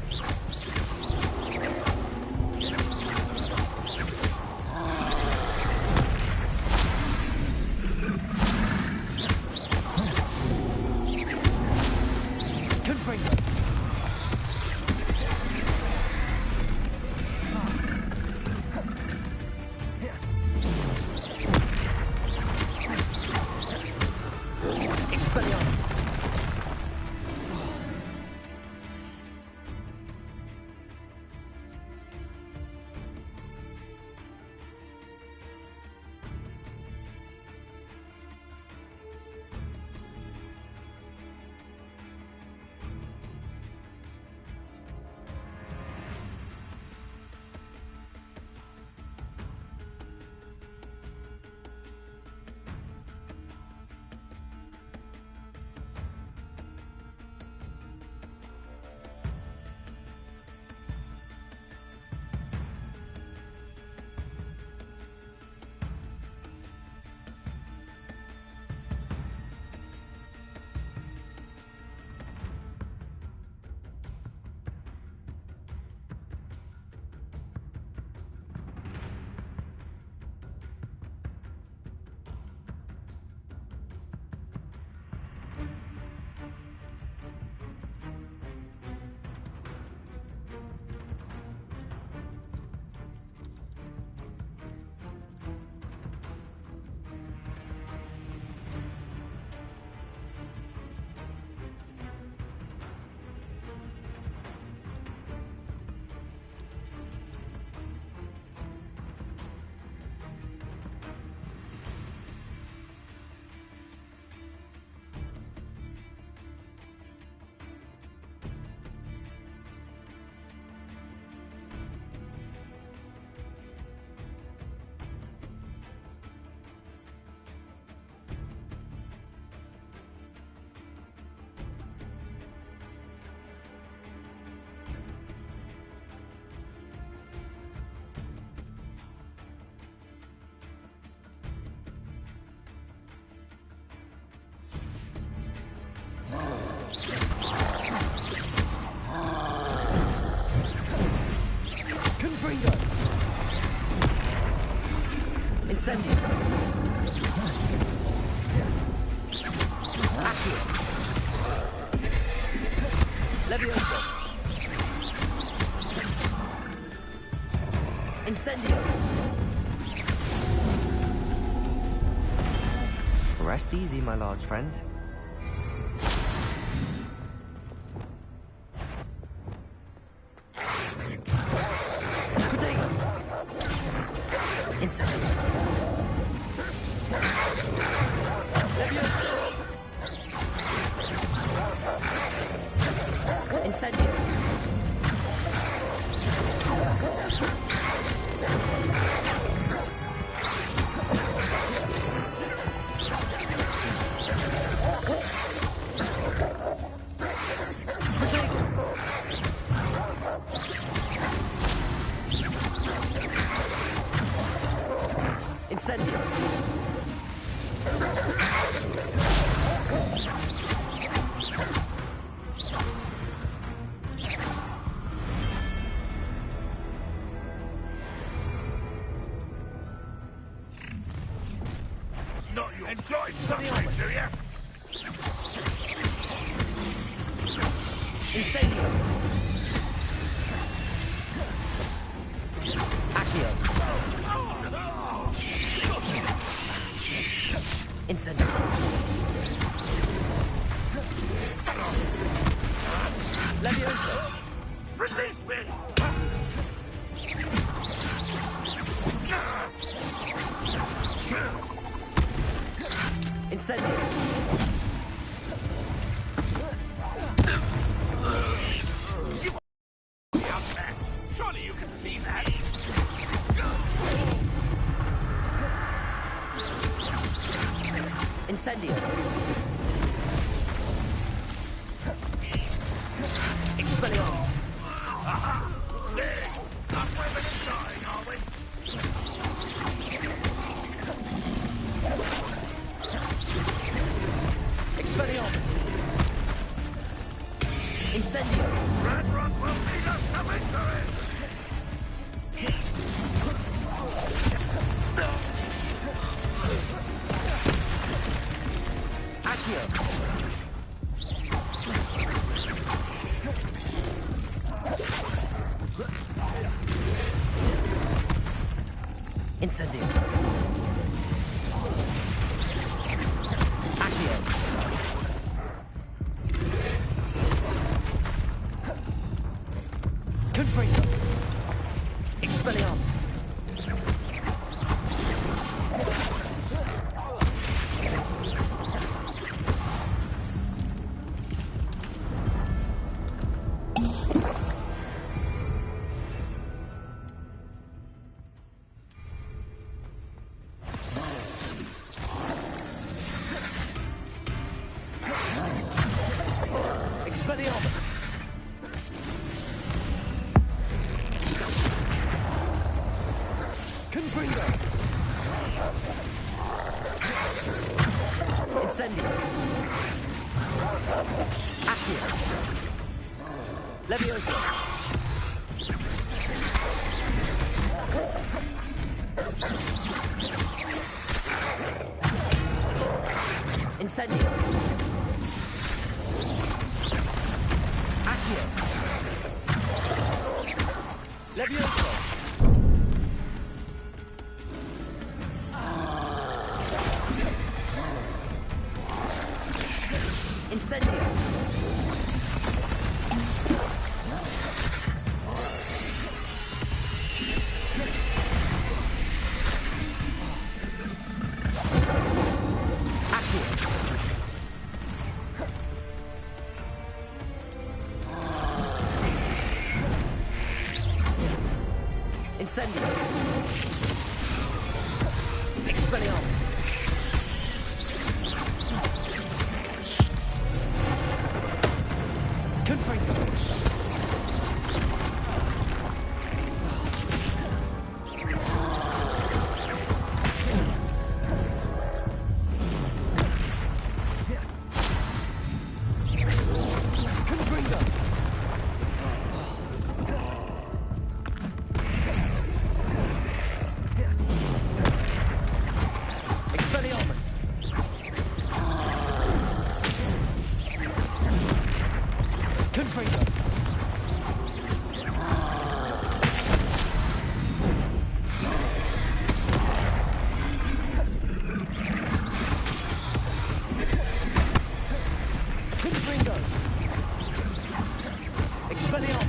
Confringo. Incendio. Accio. Levioso. Incendio. Rest easy, my large friend. Incendio. Levioso. Incendio. Incendio. enjoy something, do you? Incendio. Accio. Incendio. Levioso. Release me! Incendio. Surely you can see that. Incendio. Expelliarmus. Not women and dying, are we? Expelliarmus. Incendio. Red Rock will lead us to victory! Accio. Incendio. Accio. Confringo. Expelliarmus. Expelliarmus. Confringo. Incendio. Accio. Levioso. Incendio. Accio. Levioso. Incendio. Incendio. Expelliarmus. Confringo. Confringo. Expelliarmus. Confringo. Confringo. Expelliarmus.